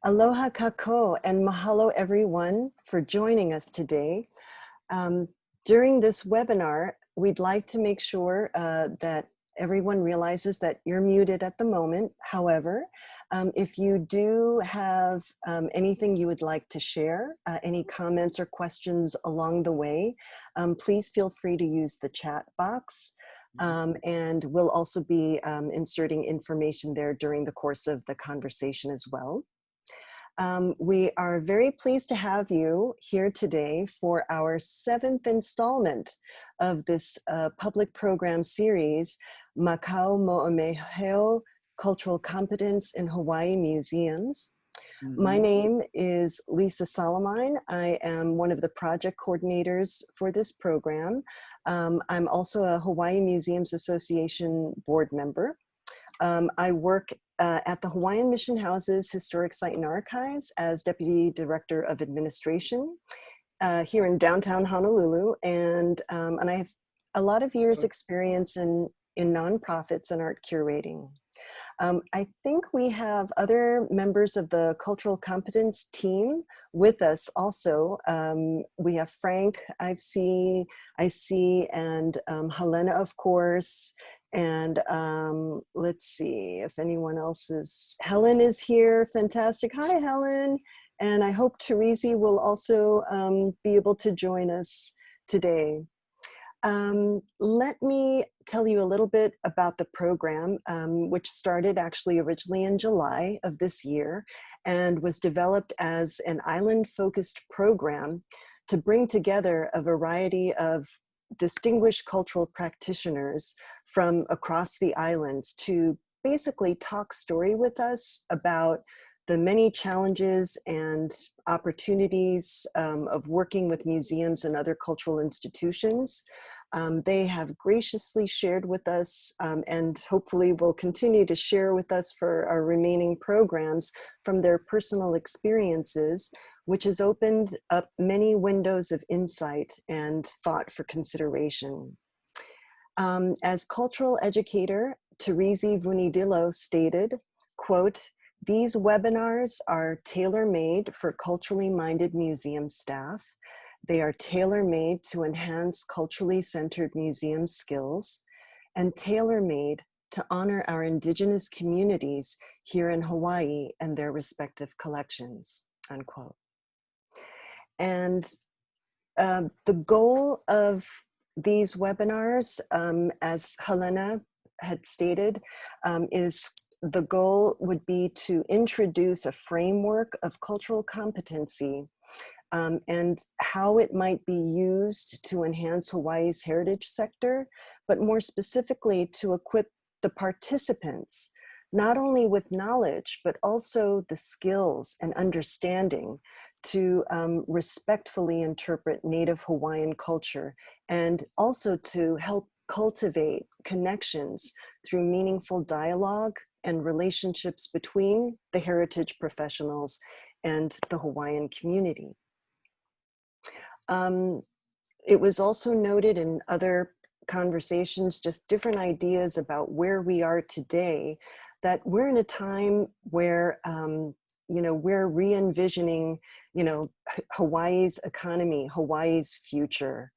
Aloha kako and mahalo everyone for joining us today. During this webinar, we'd like to make sure that everyone realizes that you're muted at the moment. However, if you do have anything you would like to share, any comments or questions along the way, please feel free to use the chat box. And we'll also be inserting information there during the course of the conversation as well. We are very pleased to have you here today for our 7th installment of this public program series, Mākau Moʻomeheu, Cultural Competence in Hawaii Museums. My name is Lisa Solomine. I am one of the project coordinators for this program. I'm also a Hawaii Museums Association board member. I work at the Hawaiian Mission House's Historic Site and Archives as Deputy Director of Administration here in downtown Honolulu. And I have a lot of years experience in nonprofits and art curating. I think we have other members of the Cultural Competence team with us also. We have Frank, I see, and Helena, of course. And let's see if anyone else is, Helen is here, fantastic. Hi, Helen. And I hope Teresi will also be able to join us today. Let me tell you a little bit about the program, which started actually originally in July of this year and was developed as an island-focused program to bring together a variety of distinguished cultural practitioners from across the islands to basically talk story with us about the many challenges and opportunities of working with museums and other cultural institutions. They have graciously shared with us and hopefully will continue to share with us for our remaining programs from their personal experiences, which has opened up many windows of insight and thought for consideration. As cultural educator, Teresi Vunidillo stated, quote, "These webinars are tailor-made for culturally minded museum staff. They are tailor-made to enhance culturally centered museum skills and tailor-made to honor our indigenous communities here in Hawaii and their respective collections," unquote. And the goal of these webinars, as Helena had stated, is the goal would be to introduce a framework of cultural competency and how it might be used to enhance Hawaii's heritage sector, but more specifically to equip the participants, not only with knowledge, but also the skills and understanding to respectfully interpret Native Hawaiian culture and also to help cultivate connections through meaningful dialogue and relationships between the heritage professionals and the Hawaiian community. It was also noted in other conversations, just different ideas about where we are today, that we're in a time where we're re-envisioning, Hawaii's economy, Hawaii's future,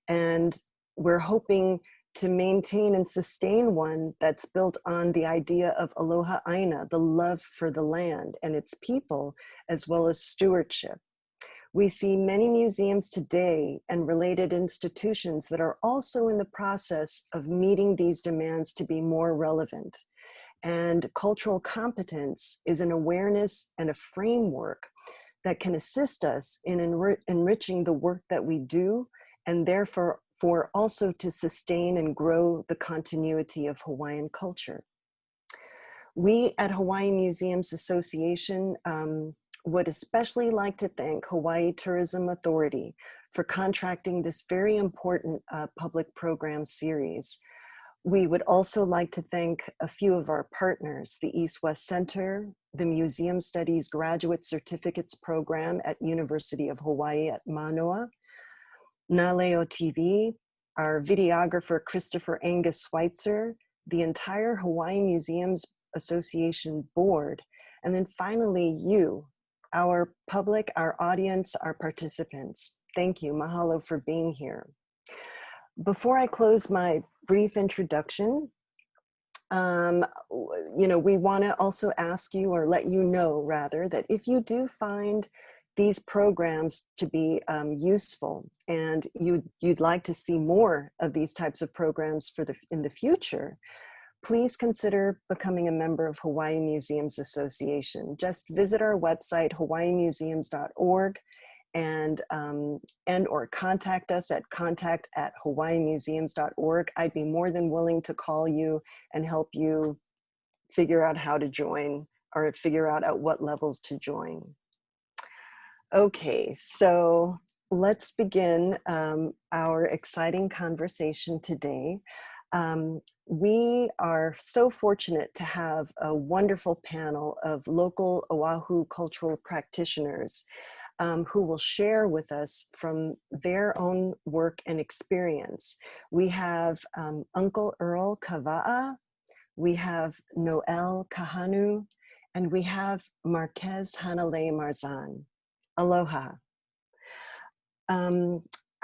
and we're hoping to maintain and sustain one that's built on the idea of aloha aina, the love for the land and its people, as well as stewardship. We see many museums today and related institutions that are also in the process of meeting these demands to be more relevant. And cultural competence is an awareness and a framework that can assist us in enriching the work that we do, and therefore also to sustain and grow the continuity of Hawaiian culture. We at Hawaii Museums Association would especially like to thank Hawaii Tourism Authority for contracting this very important public program series. We would also like to thank a few of our partners, the East-West Center, the Museum Studies Graduate Certificates Program at University of Hawaii at Manoa, Naleo TV, our videographer, Christopher Angus Schweitzer, the entire Hawaii Museums Association board, and then finally you, our public, our audience, our participants. Thank you. Mahalo for being here. Before I close my brief introduction, we want to also ask you, or let you know rather, that if you do find these programs to be useful and you'd like to see more of these types of programs in the future, please consider becoming a member of Hawaii Museums Association. Just visit our website, hawaiimuseums.org, and or contact us at contact@hawaiimuseums.org. I'd be more than willing to call you and help you figure out how to join, or figure out at what levels to join. Okay, so let's begin our exciting conversation today. We are so fortunate to have a wonderful panel of local Oahu cultural practitioners who will share with us from their own work and experience. We have Uncle Earl Kava'a, we have Noel Kahanu, and we have Marquez Hanalei Marzan. Aloha.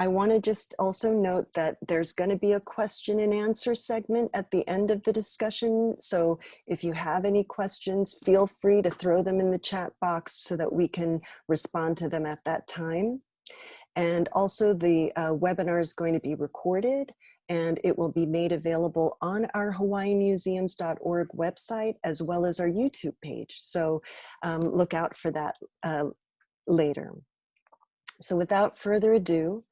I want to just also note that there's going to be a question and answer segment at the end of the discussion. So if you have any questions, feel free to throw them in the chat box so that we can respond to them at that time. And also the webinar is going to be recorded, and it will be made available on our hawaiimuseums.org website, as well as our YouTube page. So look out for that later. So without further ado,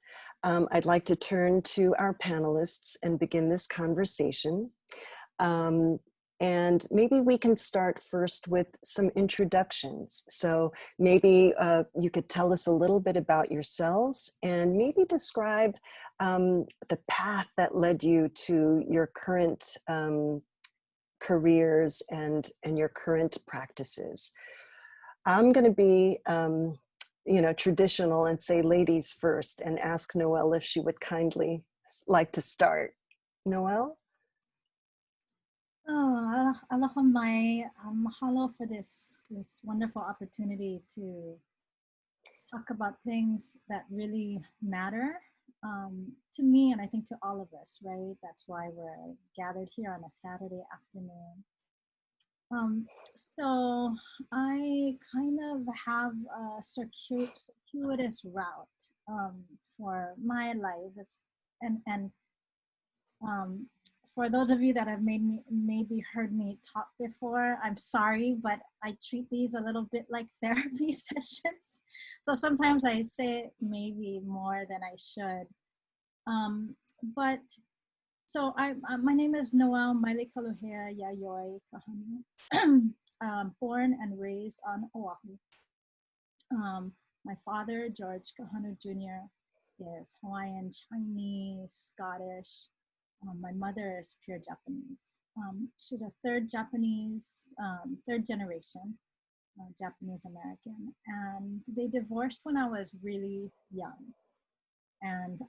I'd like to turn to our panelists and begin this conversation. And maybe we can start first with some introductions. So maybe you could tell us a little bit about yourselves and maybe describe the path that led you to your current careers and your current practices. I'm going to be traditional and say ladies first and ask Noel if she would kindly like to start. Noel? Oh, aloha mai. Mahalo for this wonderful opportunity to talk about things that really matter to me, and I think to all of us, right? That's why we're gathered here on a Saturday afternoon. So I kind of have a circuitous route for my life. For those of you that have maybe heard me talk before, I'm sorry, but I treat these a little bit like therapy sessions. So sometimes I say maybe more than I should. So my name is Noel Maile Kaluhea Yayoi Kahanu. Born and raised on Oahu. My father, George Kahanu Jr., is Hawaiian, Chinese, Scottish. My mother is pure Japanese. She's a third generation Japanese American. And they divorced when I was really young. And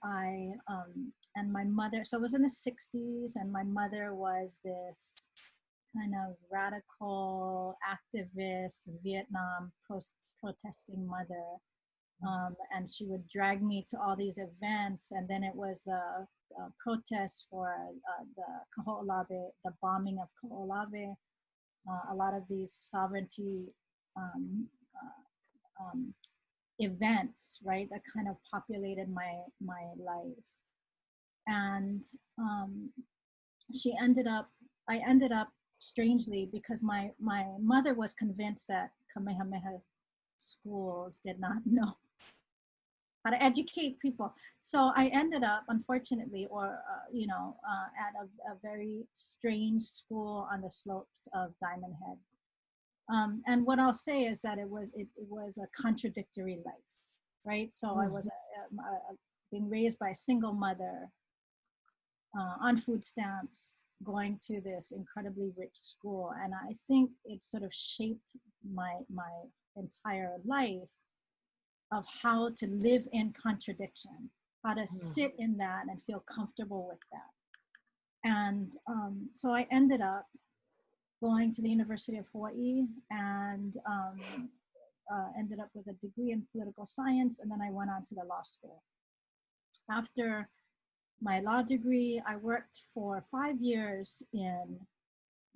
and my mother, so it was in the 60s, and my mother was this kind of radical activist, Vietnam protesting mother. And she would drag me to all these events, and then it was the protests for the Kaho'olawe, the bombing of Kaho'olawe, a lot of these sovereignty events, right, that kind of populated my life. And I ended up strangely, because my mother was convinced that Kamehameha schools did not know how to educate people. So I ended up, unfortunately, at a very strange school on the slopes of Diamond Head. And what I'll say is that it was a contradictory life, right? So I was being raised by a single mother on food stamps, going to this incredibly rich school. And I think it sort of shaped my entire life of how to live in contradiction, how to sit in that and feel comfortable with that. And so I ended up going to the University of Hawaii and ended up with a degree in political science, and then I went on to the law school. After my law degree, I worked for 5 years in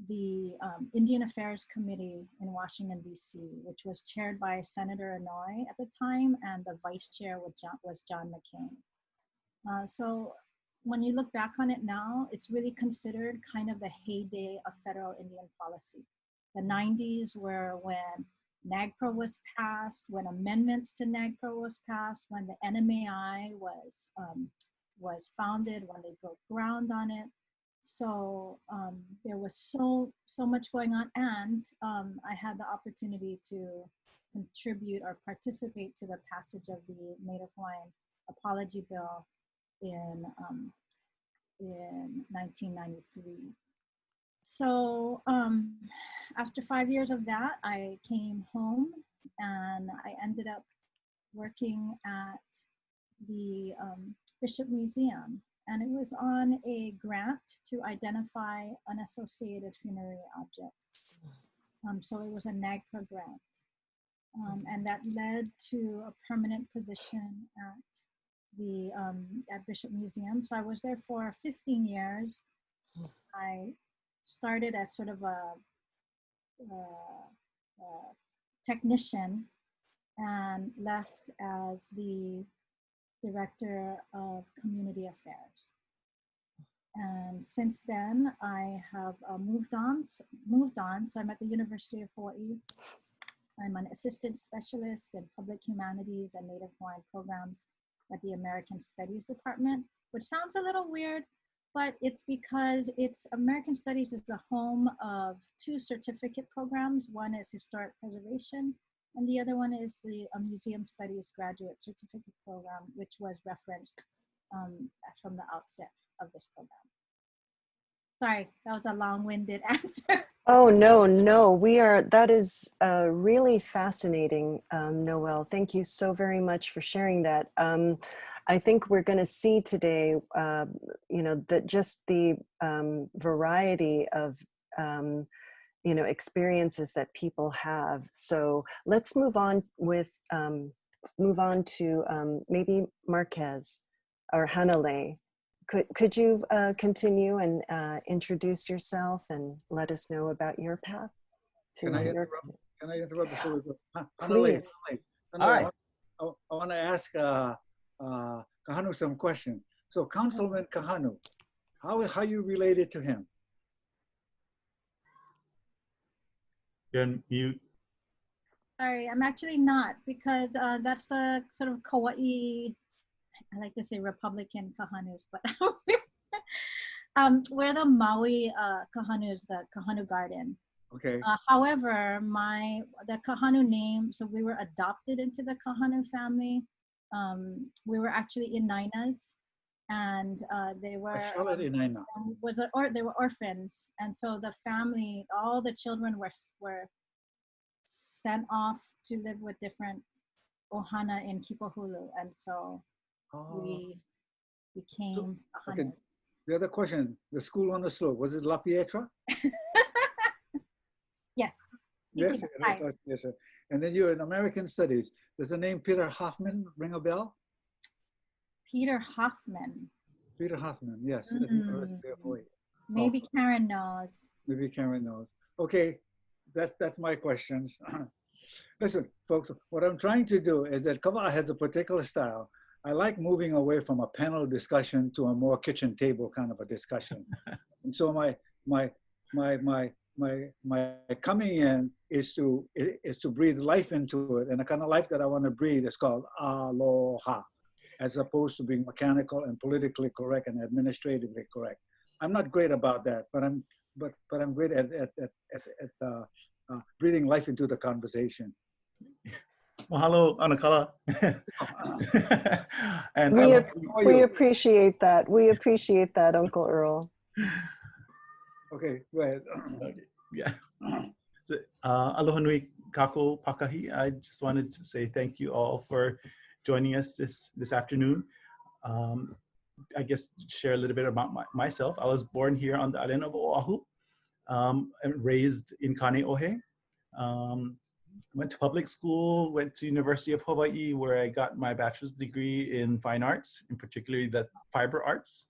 the Indian Affairs Committee in Washington, D.C., which was chaired by Senator Inouye at the time, and the vice chair was John McCain. So when you look back on it now, it's really considered kind of the heyday of federal Indian policy. The 90s were when NAGPRA was passed, when amendments to NAGPRA was passed, when the NMAI was founded, when they broke ground on it. So there was so much going on, and I had the opportunity to contribute or participate to the passage of the Native Hawaiian Apology Bill in 1993. So after 5 years of that, I came home and I ended up working at the Bishop Museum. And it was on a grant to identify unassociated funerary objects. So it was a NAGPRA grant. And that led to a permanent position at Bishop Museum. So I was there for 15 years. I started as sort of a technician and left as the Director of Community Affairs. And since then, I have moved on. So I'm at the University of Hawaii. I'm an assistant specialist in public humanities and Native Hawaiian programs at the American Studies Department, which sounds a little weird, but it's because American Studies is the home of 2 certificate programs. One is Historic Preservation, and the other one is the Museum Studies Graduate Certificate Program, which was referenced from the outset of this program. Sorry, that was a long-winded answer. Oh, no, that is really fascinating, Noelle. Thank you so very much for sharing that. I think we're going to see today, that just the variety of experiences that people have. So let's move on to maybe Marquez or Hanalei. Could you continue and introduce yourself and let us know about your path? Can I interrupt before we go? Please. All right. I want to ask Kahanu some questions. So Councilman Kahanu, how you related to him? You're on mute. Sorry, I'm actually not, because that's the sort of Kauai, I like to say Republican Kahanus, but we're the Maui Kahanus, the Kahanu Garden. Okay. However, the Kahanu name, so we were adopted into the Kahanu family. We were actually Inainas, and they were they were orphans, and so the family, all the children were sent off to live with different ohana in Kipahulu, and so we became Kahanu. Okay. The other question, the school on the slope, was it La Pietra? Yes. Yes, yes, sir. And then you're in American Studies. Does the name Peter Hoffman ring a bell? Peter Hoffman. Peter Hoffman, yes. At the University of Hawaii. Maybe Also. Karen knows. Maybe Karen knows. Okay, that's my questions. Listen, folks, what I'm trying to do is that Kawa'a has a particular style. I like moving away from a panel discussion to a more kitchen table kind of a discussion. And so my coming in is to breathe life into it, and the kind of life that I want to breathe is called aloha, as opposed to being mechanical and politically correct and administratively correct. I'm not great about that, but I'm great at breathing life into the conversation. Mahalo, Anakala. And we appreciate that. We appreciate that, Uncle Earl. Okay, go ahead. Yeah. So, aloha nui kako pakahi. I just wanted to say thank you all for joining us this afternoon. I guess share a little bit about myself. I was born here on the island of Oahu, and raised in Kaneʻohe. went to public school, went to University of Hawaii, where I got my bachelor's degree in fine arts, in particularly the fiber arts.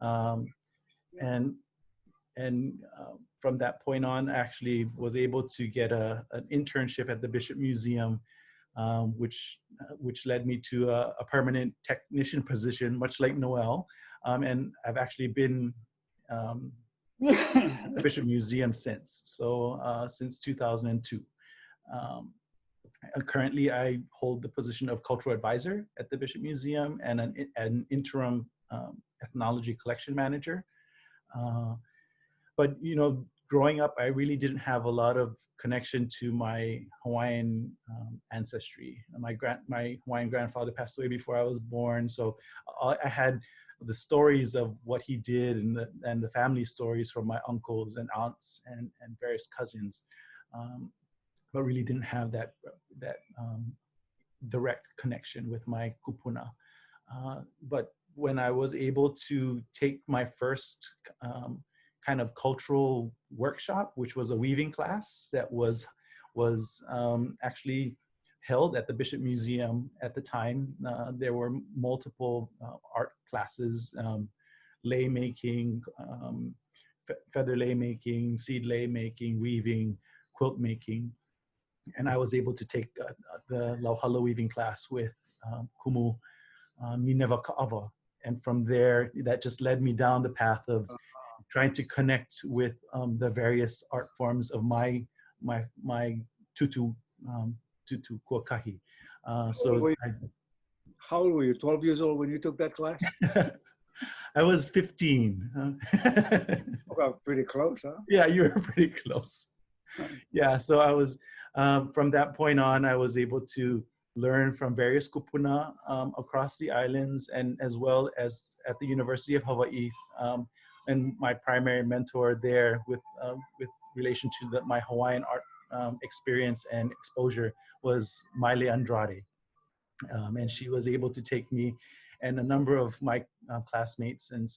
And from that point on, I actually was able to get an internship at the Bishop Museum, which led me to a permanent technician position, much like Noel. And I've actually been at the Bishop Museum since. So since 2002. Currently, I hold the position of cultural advisor at the Bishop Museum and an interim ethnology collection manager. But you know, growing up, I really didn't have a lot of connection to my Hawaiian ancestry. My Hawaiian grandfather passed away before I was born, so I had the stories of what he did and the family stories from my uncles and aunts and various cousins, but really didn't have that direct connection with my kupuna. But when I was able to take my first kind of cultural workshop, which was a weaving class that was actually held at the Bishop Museum at the time. There were multiple art classes, lei making, feather lei making, seed lei making, weaving, quilt making. And I was able to take the Lauhala weaving class with Kumu Minewa Ka'awa. And from there, that just led me down the path of trying to connect with the various art forms of my tutu kuakahi. How old were you? 12 years old when you took that class? I was 15. Well, pretty close, huh? Yeah, you were pretty close. Yeah, so I was, from that point on, I was able to learn from various kupuna across the islands, and as well as at the University of Hawaii. And my primary mentor there with relation to my Hawaiian art experience and exposure was Maile Andrade. And she was able to take me and a number of my classmates and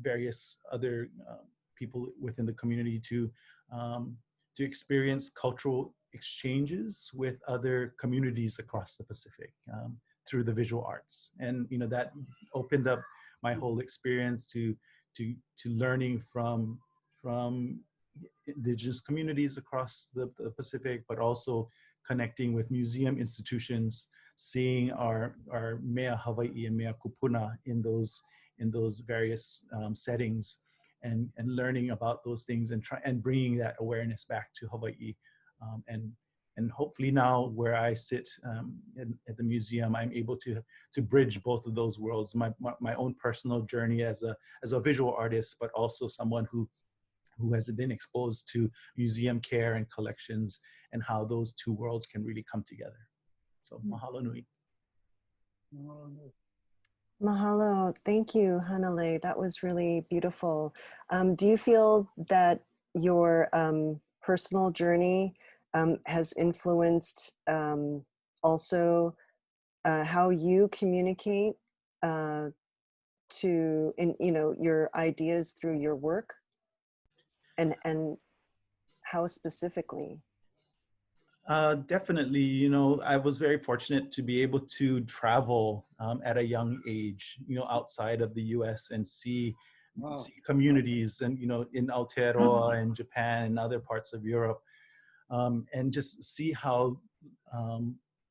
various other people within the community to experience cultural exchanges with other communities across the Pacific through the visual arts. And you know, that opened up my whole experience to learning from indigenous communities across the Pacific, but also connecting with museum institutions, seeing our mea Hawaii and mea kupuna in those various settings, and learning about those things and bringing that awareness back to Hawaii, and hopefully now where I sit at the museum, I'm able to bridge both of those worlds, my own personal journey as a visual artist, but also someone who has been exposed to museum care and collections and how those two worlds can really come together. So mahalo nui. Mahalo. Thank you, Hanalei. That was really beautiful. Do you feel that your personal journey has influenced also how you communicate your ideas through your work, and how specifically? Definitely, you know, I was very fortunate to be able to travel at a young age, you know, outside of the U.S. and see communities, and you know, in Aotearoa and Japan and other parts of Europe, and just see how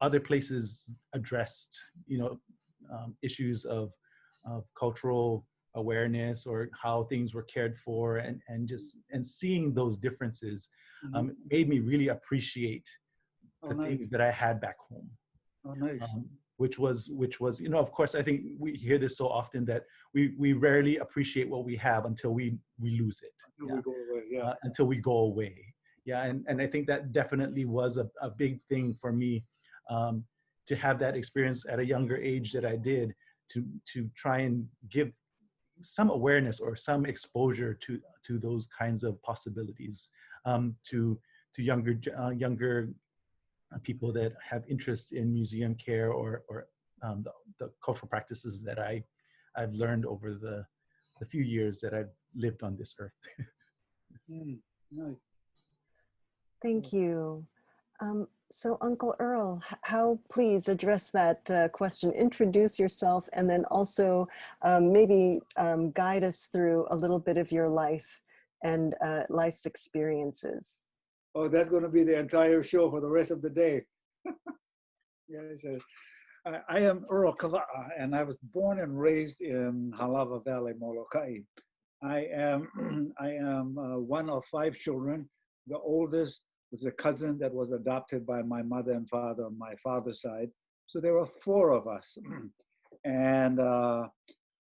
other places addressed, you know, issues of cultural awareness or how things were cared for, and seeing those differences made me really appreciate the things that I had back home. Oh, nice. Which was, you know, of course, I think we hear this so often that we rarely appreciate what we have until we lose it. Until we go away, yeah. Until we go away. Yeah, and I think that definitely was a big thing for me, to have that experience at a younger age that I did, to try and give some awareness or some exposure to those kinds of possibilities, to younger people that have interest in museum care or the cultural practices that I've learned over the few years that I've lived on this earth. Nice. Thank you. So Uncle Earl, how please address that question, introduce yourself, and then also maybe guide us through a little bit of your life and life's experiences. Oh, that's going to be the entire show for the rest of the day. Yes, I am Earl Kala'a, and I was born and raised in Halawa Valley, Molokai. I am one of 5 children. The oldest was a cousin that was adopted by my mother and father on my father's side. So there were 4 of us. And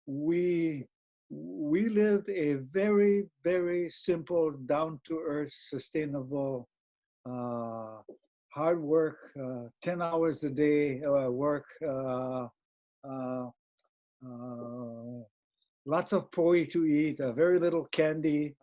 we lived a very, very simple, down-to-earth, sustainable, hard work, 10 hours a day work, lots of poi to eat, very little candy.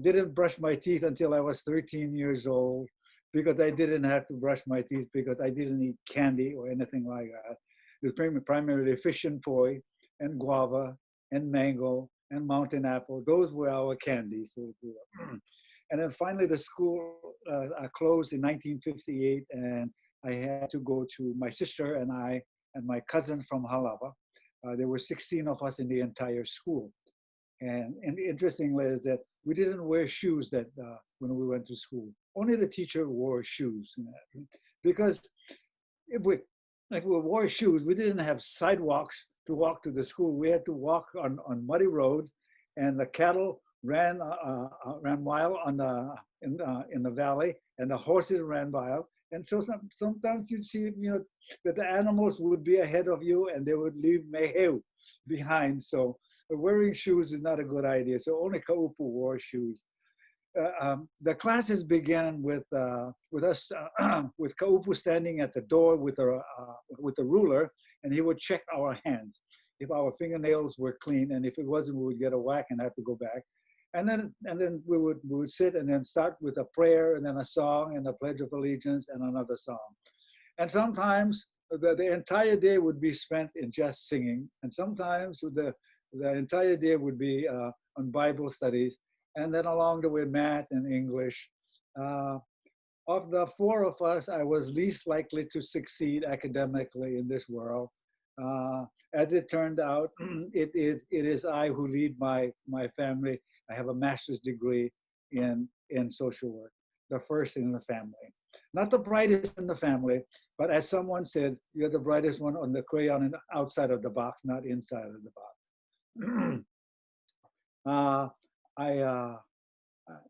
Didn't brush my teeth until I was 13 years old because I didn't have to brush my teeth because I didn't eat candy or anything like that. It was primarily fish and poi and guava and mango and mountain apple. Those were our candies. And then finally the school closed in 1958 and I had to go to my sister and I and my cousin from Halawa. There were 16 of us in the entire school. And interestingly is that we didn't wear shoes that when we went to school. Only the teacher wore shoes. Because if we wore shoes, we didn't have sidewalks to walk to the school. We had to walk on muddy roads, and the cattle ran wild in the valley, and the horses ran wild. And so sometimes you'd see, that the animals would be ahead of you, and they would leave Moʻomeheu behind. So wearing shoes is not a good idea. So only Kaupu wore shoes. The classes began with us, with Kaupu standing at the door with a ruler, and he would check our hands if our fingernails were clean, and if it wasn't, we would get a whack and have to go back. And then we would sit and then start with a prayer and then a song and a Pledge of Allegiance and another song. And sometimes the entire day would be spent in just singing, and sometimes the entire day would be on Bible studies, and then along the way math and English. Of the 4 of us, I was least likely to succeed academically in this world. As it turned out, it is I who lead my family. I have a master's degree in social work, the first in the family. Not the brightest in the family, but as someone said, you're the brightest one on the crayon and outside of the box, not inside of the box.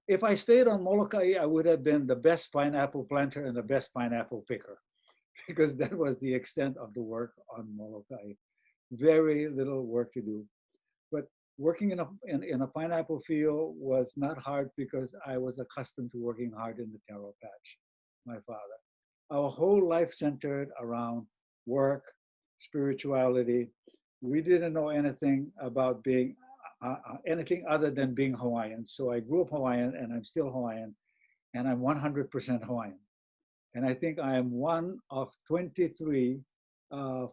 If I stayed on Molokai, I would have been the best pineapple planter and the best pineapple picker, because that was the extent of the work on Molokai. Very little work to do. But working in a pineapple field was not hard because I was accustomed to working hard in the taro patch, my father. Our whole life centered around work, spirituality. We didn't know anything about being anything other than being Hawaiian. So I grew up Hawaiian, and I'm still Hawaiian, and I'm 100% Hawaiian. And I think I am one of 23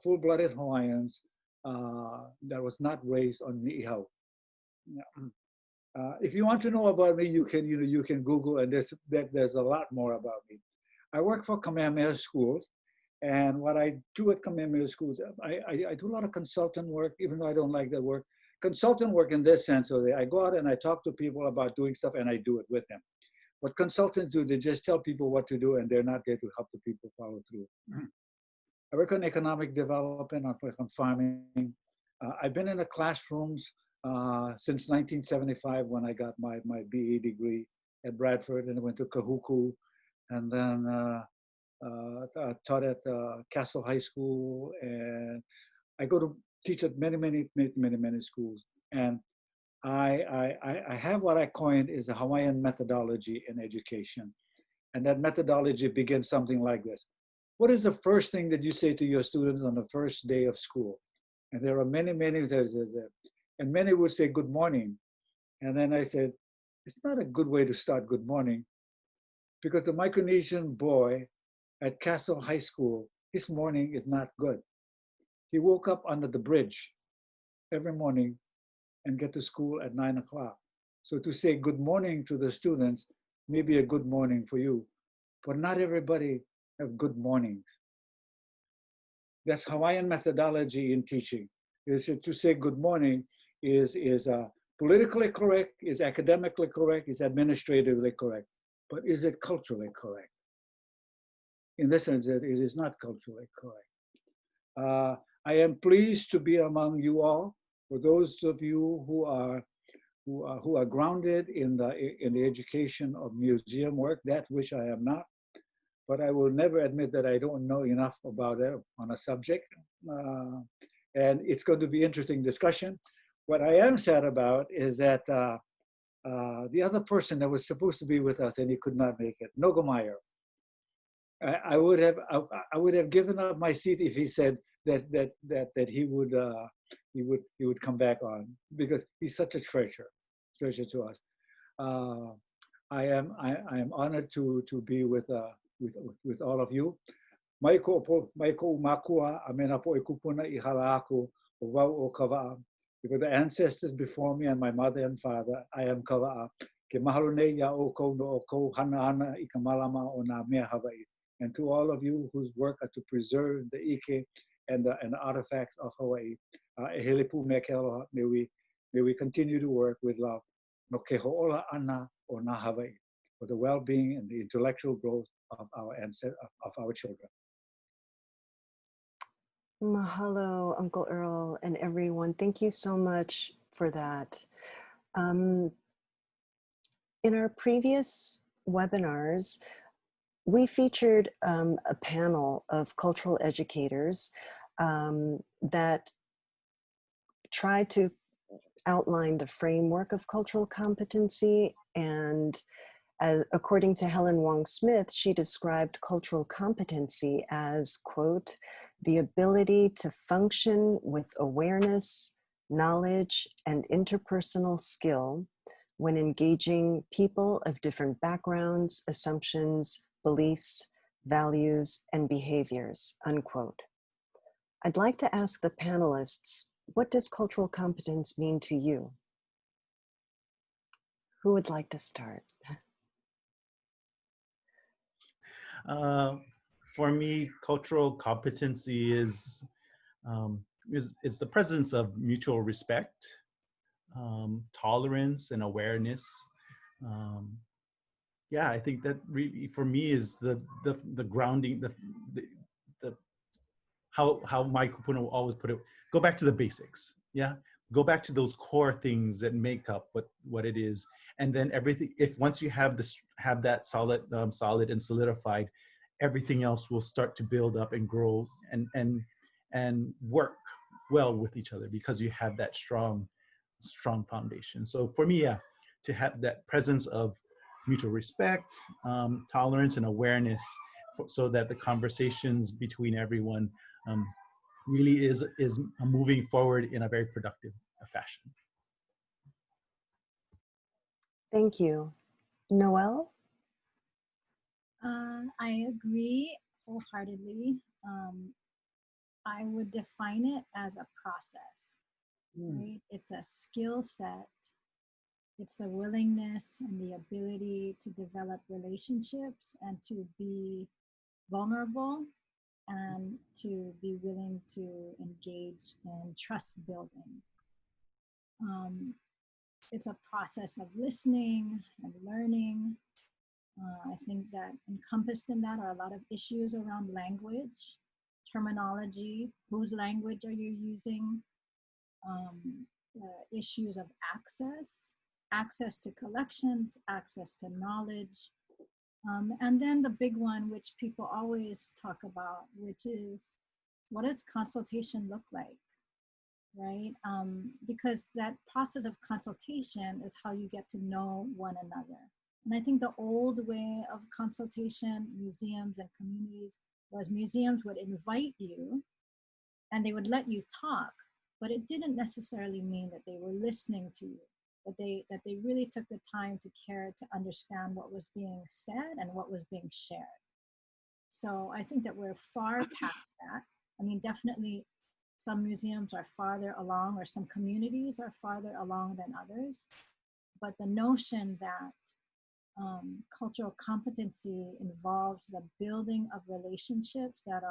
full-blooded Hawaiians that was not raised on Ni'ihau. If you want to know about me, you can Google, and there's a lot more about me. I work for Kamehameha Schools, and what I do at Kamehameha Schools, I do a lot of consultant work, even though I don't like that work. Consultant work in this sense, so I go out and I talk to people about doing stuff, and I do it with them. What consultants do, they just tell people what to do, and they're not there to help the people follow through. I work on economic development, I work on farming. I've been in the classrooms since 1975 when I got my BA degree at Bradford, and I went to Kahuku, and then taught at Castle High School, and I go to teach at many schools. And I have what I coined is a Hawaiian methodology in education. And that methodology begins something like this. What is the first thing that you say to your students on the first day of school? And there are many, and many would say good morning. And then I said, it's not a good way to start good morning, because the Micronesian boy at Castle High School, his morning is not good. He woke up under the bridge every morning and get to school at 9 o'clock. So to say good morning to the students may be a good morning for you, but not everybody have good mornings. That's Hawaiian methodology in teaching. Is to say good morning is politically correct, is academically correct, is administratively correct, but is it culturally correct? In this sense, it is not culturally correct. I am pleased to be among you all. For those of you who are grounded in the education of museum work, that which I am not, but I will never admit that I don't know enough about it on a subject. And it's going to be interesting discussion. What I am sad about is that the other person that was supposed to be with us and he could not make it, Nogomeyer. I would have given up my seat if he said that he would come back on, because he's such a treasure to us. I am honored to be with all of you. Mai ko makua amena po ikupuna I hala aku o wau o kava'a. Because the ancestors before me and my mother and father, I am kava'a. Ke mahalo nei ia o kou no o kou hana ana I ka malama o nā mea Hawaii. And to all of you whose work are to preserve the ike and the artifacts of Hawaii, e hele pu me ke aloha, may we continue to work with love. No ke ho'ola ana o nā Hawaii, for the well-being and the intellectual growth of our ancestors, of our children. Mahalo, Uncle Earl, and everyone. Thank you so much for that. In our previous webinars, we featured a panel of cultural educators that tried to outline the framework of cultural competency. And according to Helen Wong-Smith, she described cultural competency as, quote, the ability to function with awareness, knowledge, and interpersonal skill when engaging people of different backgrounds, assumptions, beliefs, values, and behaviors, unquote. I'd like to ask the panelists, what does cultural competence mean to you? Who would like to start? For me, cultural competency is the presence of mutual respect, tolerance, and awareness. Yeah, I think that really, for me, is the grounding, the how my kupuna will always put it. Go back to the basics. Yeah, go back to those core things that make up what it is, and then everything. If once you have that solid and solidified, everything else will start to build up and grow and work well with each other, because you have that strong foundation. So for me, yeah, to have that presence of mutual respect, tolerance, and awareness, so that the conversations between everyone really is moving forward in a very productive fashion. Thank you. Noelle? I agree wholeheartedly. I would define it as a process, right? It's a skill set. It's the willingness and the ability to develop relationships and to be vulnerable and to be willing to engage in trust building. It's a process of listening and learning. I think that encompassed in that are a lot of issues around language, terminology, whose language are you using, issues of access to collections, access to knowledge, and then the big one, which people always talk about, which is, what does consultation look like, right? Because that process of consultation is how you get to know one another. And I think the old way of consultation, museums and communities, was museums would invite you and they would let you talk, but it didn't necessarily mean that they were listening to you, that they really took the time to care to understand what was being said and what was being shared. So I think that we're far past that. I mean, definitely some museums are farther along, or some communities are farther along than others, but the notion that cultural competency involves the building of relationships that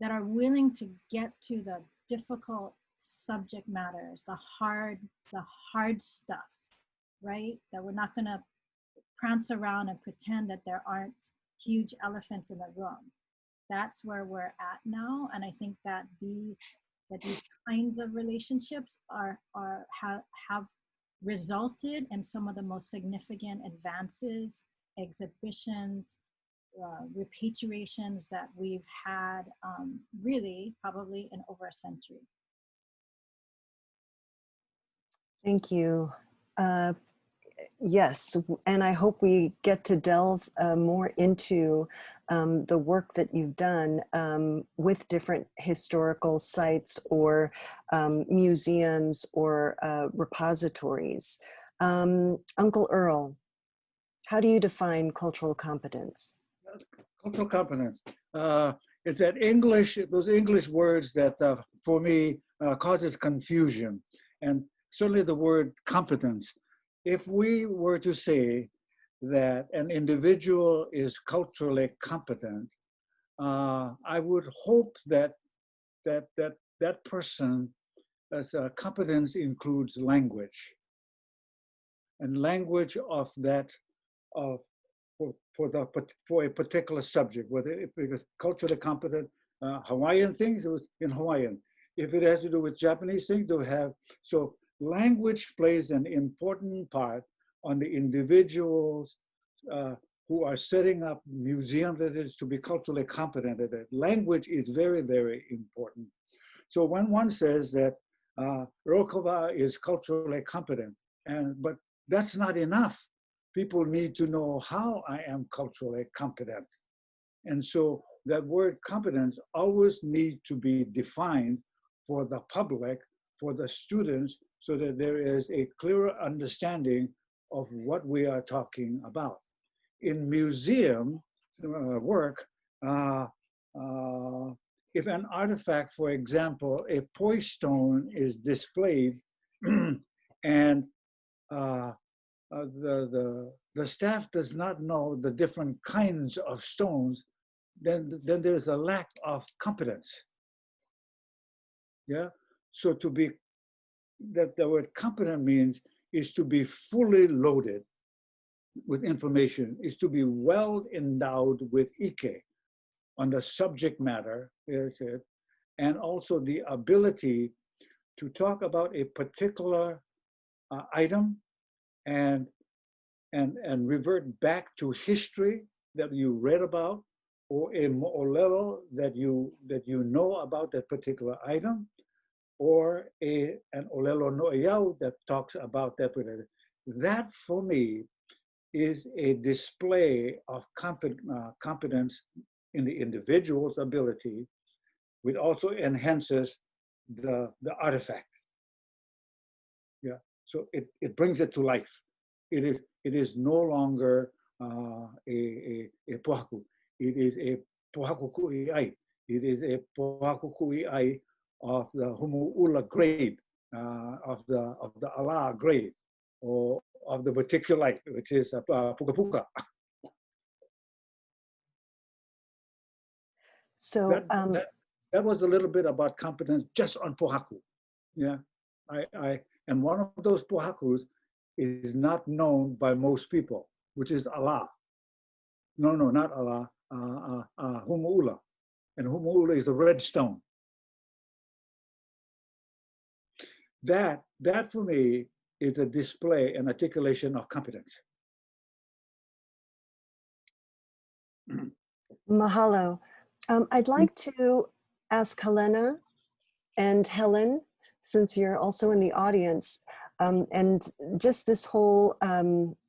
are willing to get to the difficult subject matters, the hard stuff, right? That we're not going to prance around and pretend that there aren't huge elephants in the room. That's where we're at now, and I think that these kinds of relationships have resulted in some of the most significant advances, exhibitions, repatriations that we've had, really probably in over a century. Thank you. Yes, and I hope we get to delve more into the work that you've done with different historical sites or museums or repositories. Uncle Earl, how do you define cultural competence? Cultural competence is that those English words that for me causes confusion, and certainly the word competence. If we were to say that an individual is culturally competent, I would hope that that person, as competence includes language, and language of that for a particular subject. Whether it is culturally competent, Hawaiian things, it was in Hawaiian. If it has to do with Japanese things, they'll have so. Language plays an important part on the individuals who are setting up museums that is to be culturally competent at it. Language is very, very important. So when one says that Rokava is culturally competent, but that's not enough. People need to know how I am culturally competent. And so that word competence always needs to be defined for the public, for the students, so that there is a clearer understanding of what we are talking about. In museum work, if an artifact, for example, a poi stone is displayed and the staff does not know the different kinds of stones, then there's a lack of competence. Yeah, so that the word competent means is to be fully loaded with information, is to be well endowed with ike on the subject matter, is it, and also the ability to talk about a particular item and revert back to history that you read about, or a mo'olelo that you know about that particular item, or an olelo no'eau that talks about that particular. That for me is a display of competence in the individual's ability, which also enhances the artifact. Yeah, so it brings it to life. It is no longer a pohaku. It is a pohaku ku'iai. It is a pohaku ku'iai of the humu'ula grade, of the ala grade, or of the verticulite, which is puka puka. So that was a little bit about competence just on pohaku. Yeah, and one of those pohakus is not known by most people, which is ala. No, not ala. Humu'ula, and humu'ula is the red stone. That for me is a display and articulation of competence. Mahalo. I'd like to ask Helena and Helen, since you're also in the audience, and just this whole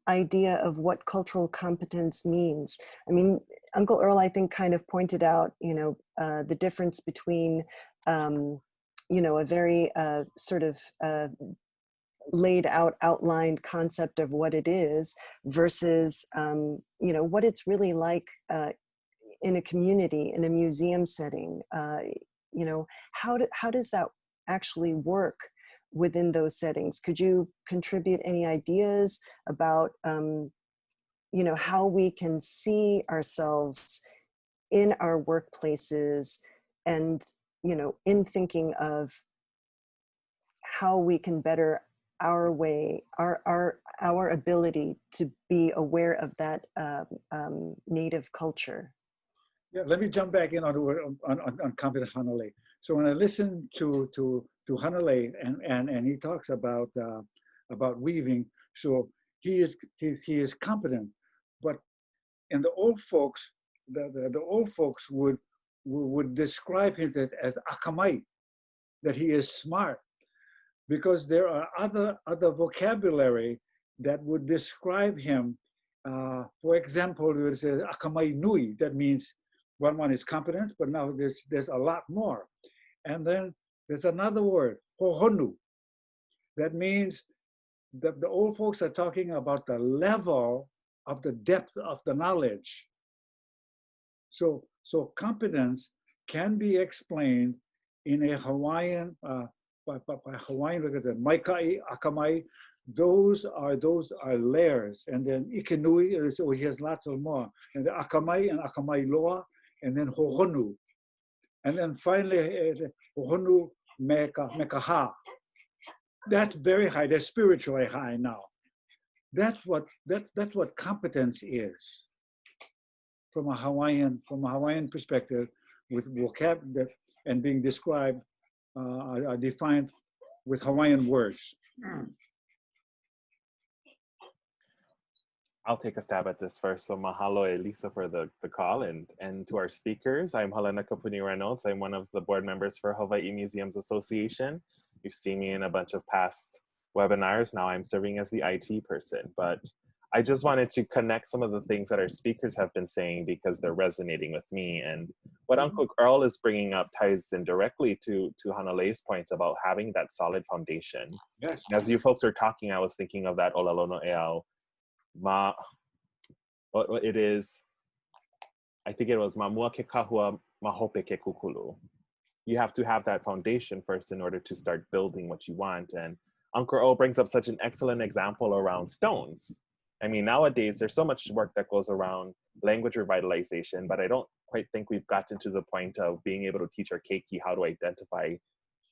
idea of what cultural competence means. I mean, Uncle Earl, I think, kind of pointed out, the difference between, a very sort of laid out, outlined concept of what it is versus, what it's really like in a community, in a museum setting. How does that actually work within those settings. Could you contribute any ideas about, you know, how we can see ourselves in our workplaces and, you know, in thinking of how we can better our way, our ability to be aware of that native culture? Yeah, let me jump back in on Competence Hanalei. So when I listen to Hanalei and he talks about weaving, so he is competent, but and the old folks, the old folks would describe him as akamai, that he is smart, because there are other vocabulary that would describe him. For example, it says akamai nui, that means one is competent, but now there's a lot more. And then there's another word, hohonu, that means that the old folks are talking about the level of the depth of the knowledge. So competence can be explained in a Hawaiian, by Hawaiian, look at the maikai, akamai, those are layers. And then ikenui, so he has lots of more. And the akamai and akamai loa, and then hohonu. And then finally, hohonu mekaha. That's very high, that's spiritually high now. That's what competence is from a Hawaiian perspective, with vocab and being described, defined with Hawaiian words. I'll take a stab at this first. So mahalo Lisa for the call, and to our speakers. I'm Helena Kapuni Reynolds. I'm one of the board members for Hawaii Museums Association. You've seen me in a bunch of past webinars. Now I'm serving as the IT person, but I just wanted to connect some of the things that our speakers have been saying because they're resonating with me. And what Uncle Earl is bringing up ties in directly to Hanalei's points about having that solid foundation. Yes. As you folks are talking, I was thinking of that Olalono Eau. What it is, I think it was Mamua ke kahua mahope ke kukulu. You have to have that foundation first in order to start building what you want. And Uncle O brings up such an excellent example around stones. I mean, nowadays there's so much work that goes around language revitalization, but I don't quite think we've gotten to the point of being able to teach our keiki how to identify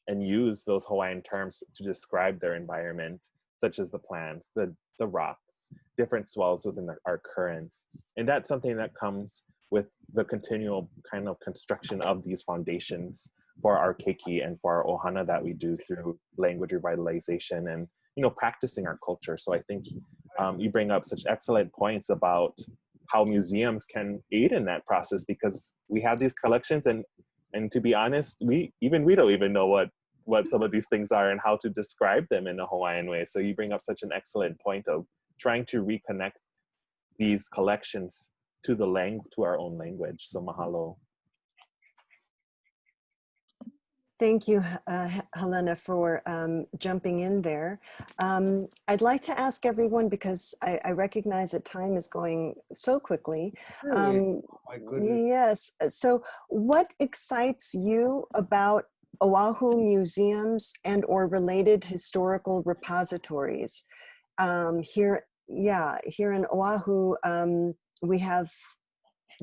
and use those Hawaiian terms to describe their environment, such as the plants, the rocks, different swells within our currents. And that's something that comes with the continual kind of construction of these foundations for our keiki and for our ohana that we do through language revitalization and, you know, practicing our culture. So I think you bring up such excellent points about how museums can aid in that process, because we have these collections, and to be honest, we don't even know what some of these things are and how to describe them in a Hawaiian way. So you bring up such an excellent point of trying to reconnect these collections to our own language. So mahalo. Thank you, Helena, for jumping in there. I'd like to ask everyone, because I recognize that time is going so quickly. Really? Oh my goodness. Yes. So what excites you about Oahu museums and or related historical repositories? Here in Oahu, we have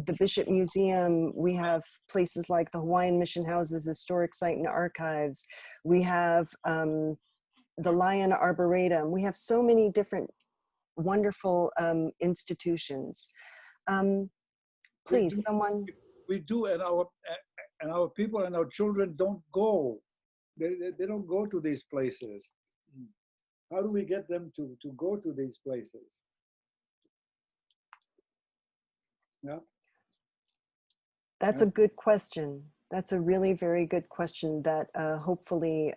the Bishop Museum, we have places like the Hawaiian Mission House's Historic Site and Archives, we have the Lion Arboretum, we have so many different wonderful institutions. Please, someone. We do, and our people and our children don't go. They don't go to these places. How do we get them to go to these places? Yeah. That's a good question. That's a really very good question that hopefully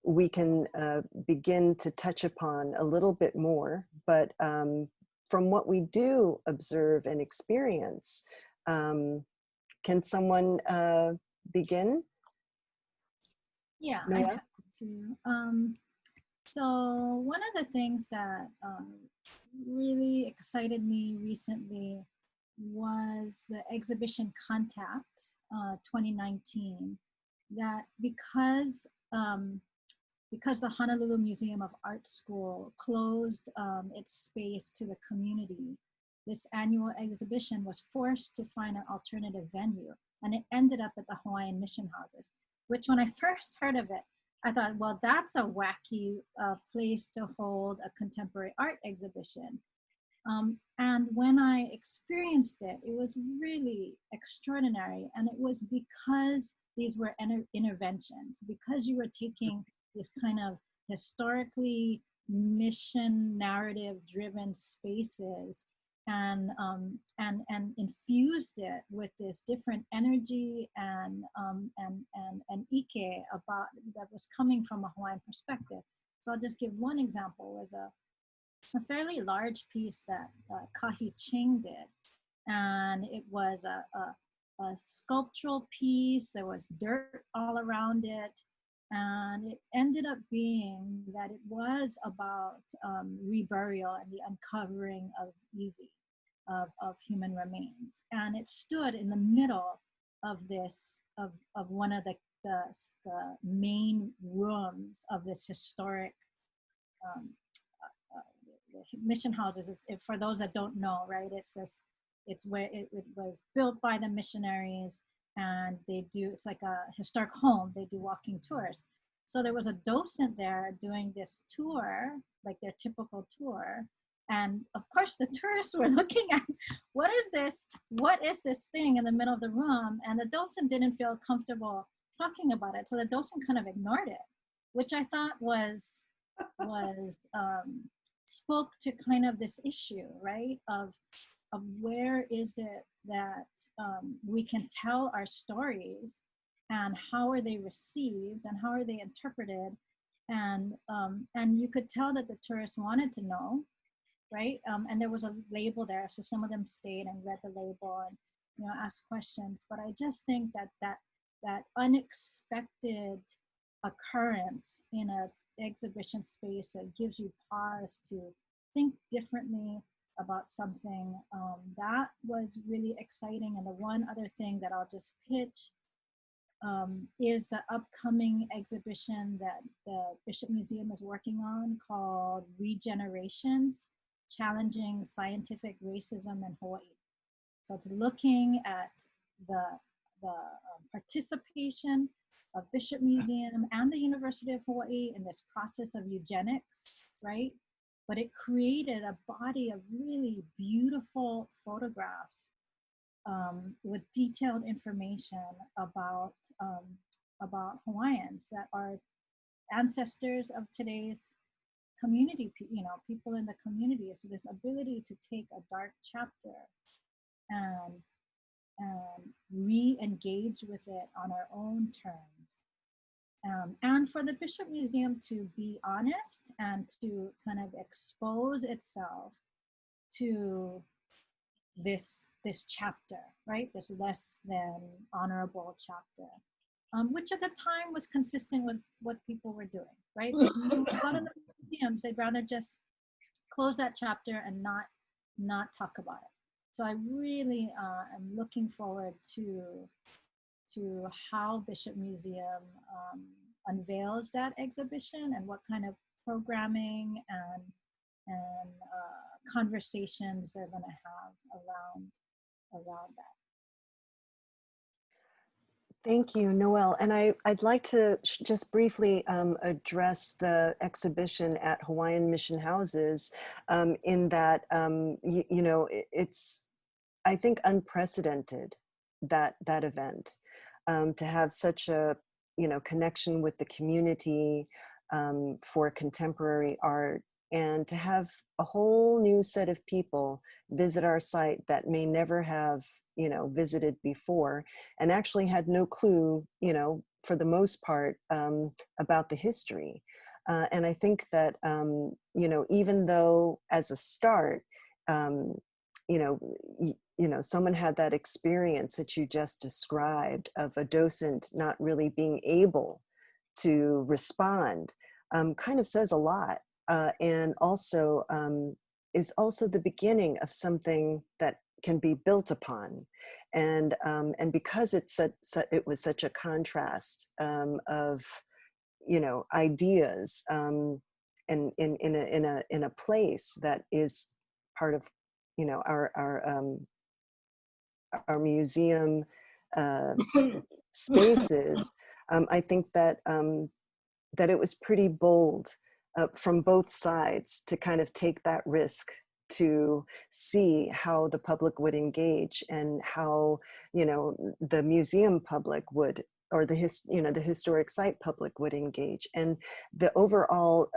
we can begin to touch upon a little bit more. But from what we do observe and experience, can someone begin? Yeah, Noah? I'm happy to. So one of the things that really excited me recently was the exhibition Contact 2019, that because because the Honolulu Museum of Art School closed its space to the community, this annual exhibition was forced to find an alternative venue, and it ended up at the Hawaiian mission houses, which when I first heard of it, I thought, well, that's a wacky place to hold a contemporary art exhibition. And when I experienced it, it was really extraordinary. And it was because these were interventions, because you were taking this kind of historically mission narrative driven spaces and infused it with this different energy and ike about that was coming from a Hawaiian perspective. So I'll just give one example. Was a fairly large piece that Kahi Ching did, and it was a sculptural piece. There was dirt all around it, and it ended up being that it was about reburial and the uncovering of iwi, of human remains. And it stood in the middle of this, of one of the main rooms of this historic mission houses. For those that don't know, right, it's where it was built by the missionaries, and they do, it's like a historic home, they do walking tours. So there was a docent there doing this tour, like their typical tour, and of course the tourists were looking at, what is this thing in the middle of the room? And the docent didn't feel comfortable talking about it, so the docent kind of ignored it, which I thought was spoke to kind of this issue, right, of where is it that we can tell our stories, and how are they received, and how are they interpreted, and you could tell that the tourists wanted to know, right, and there was a label there, so some of them stayed and read the label and, you know, asked questions. But I just think that unexpected occurrence in an exhibition space that gives you pause to think differently about something, that was really exciting. And the one other thing that I'll just pitch is the upcoming exhibition that the Bishop Museum is working on called Regenerations, Challenging Scientific Racism in Hawaii. So it's looking at the participation of Bishop Museum and the University of Hawaii in this process of eugenics, right? But it created a body of really beautiful photographs with detailed information about Hawaiians that are ancestors of today's community, you know, people in the community. So this ability to take a dark chapter and re-engage with it on our own terms. And for the Bishop Museum to be honest and to kind of expose itself to this chapter, right? This less than honorable chapter, which at the time was consistent with what people were doing, right? A lot of the museums, they'd rather just close that chapter and not talk about it. So I really am looking forward to how Bishop Museum unveils that exhibition, and what kind of programming and conversations they're going to have around that. Thank you, Noelle. And I'd like to just briefly address the exhibition at Hawaiian Mission Houses, in that, you know, it's, I think, unprecedented, that event, to have such a, you know, connection with the community for contemporary art, and to have a whole new set of people visit our site that may never have, you know, visited before, and actually had no clue, you know, for the most part, about the history. And I think that, you know, even though as a start, you know, someone had that experience that you just described of a docent not really being able to respond, kind of says a lot. And also is also the beginning of something that can be built upon. And because it was such a contrast of, you know, ideas, and in a place that is part of, you know, our museum spaces. I think that that it was pretty bold from both sides to kind of take that risk to see how the public would engage and how, you know, the museum public would, or the the historic site public would engage. And the overall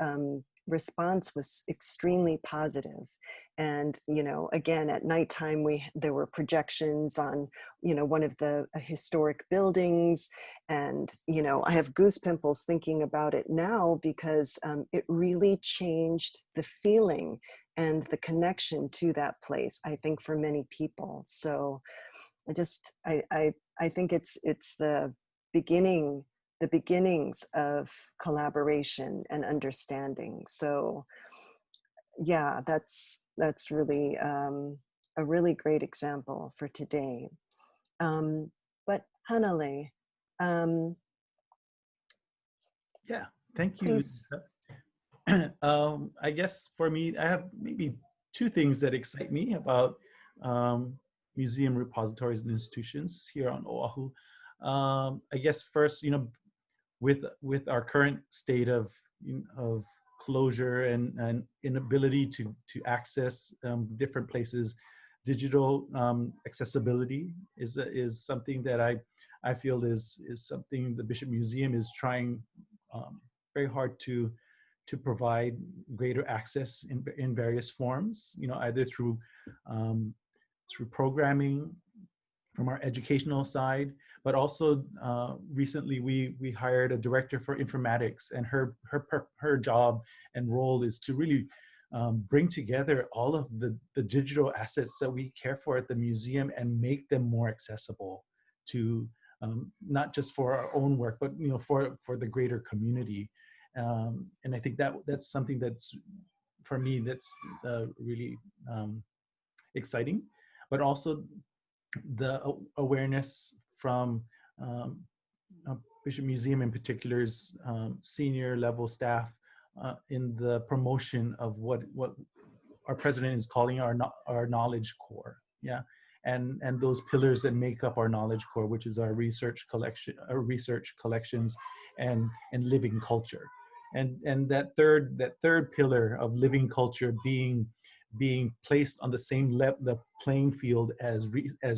response was extremely positive. And, you know, again, at nighttime, there were projections on, you know, one of the historic buildings. And, you know, I have goose pimples thinking about it now, because it really changed the feeling and the connection to that place, I think, for many people. So I think it's the beginnings of collaboration and understanding. So yeah, that's really a really great example for today. But Hanale, Yeah, thank you. please. I guess for me, I have maybe two things that excite me about museum repositories and institutions here on Oahu. I guess first, you know, with our current state of closure and inability to access different places, digital accessibility is something that I feel is something the Bishop Museum is trying very hard to provide greater access in various forms, you know, either through programming from our educational side, but also recently we hired a director for informatics, and her job and role is to really bring together all of the digital assets that we care for at the museum and make them more accessible to not just for our own work, but, you know, for the greater community. And I think that's something that's, for me, that's really exciting, but also the awareness from Bishop Museum in particular's senior level staff in the promotion of what our president is calling our knowledge core. Yeah. And those pillars that make up our knowledge core, which is our research collections and living culture. And that third pillar of living culture being placed on the same the playing field as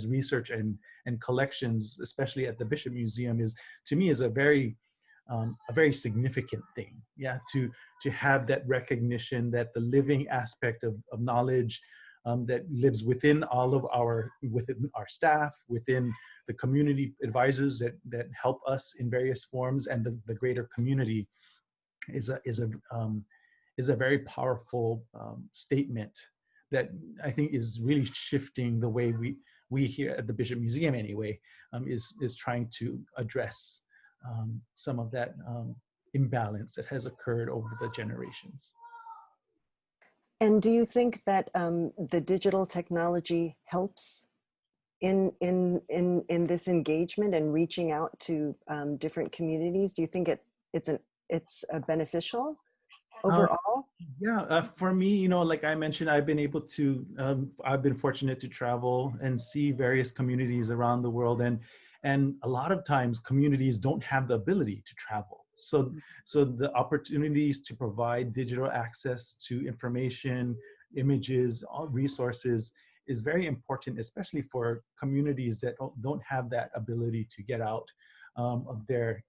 research and collections, especially at the Bishop Museum, is, to me, is a very significant thing. Yeah, to have that recognition that the living aspect of knowledge that lives within within our staff, within the community advisors that help us in various forms, and the greater community is a very powerful statement that I think is really shifting the way we here at the Bishop Museum, anyway, is trying to address some of that imbalance that has occurred over the generations. And do you think that the digital technology helps in this engagement and reaching out to different communities? Do you think it's beneficial overall? Yeah, for me, you know, like I mentioned, I've been fortunate to travel and see various communities around the world, and a lot of times communities don't have the ability to travel. So the opportunities to provide digital access to information, images, all resources is very important, especially for communities that don't have that ability to get out of their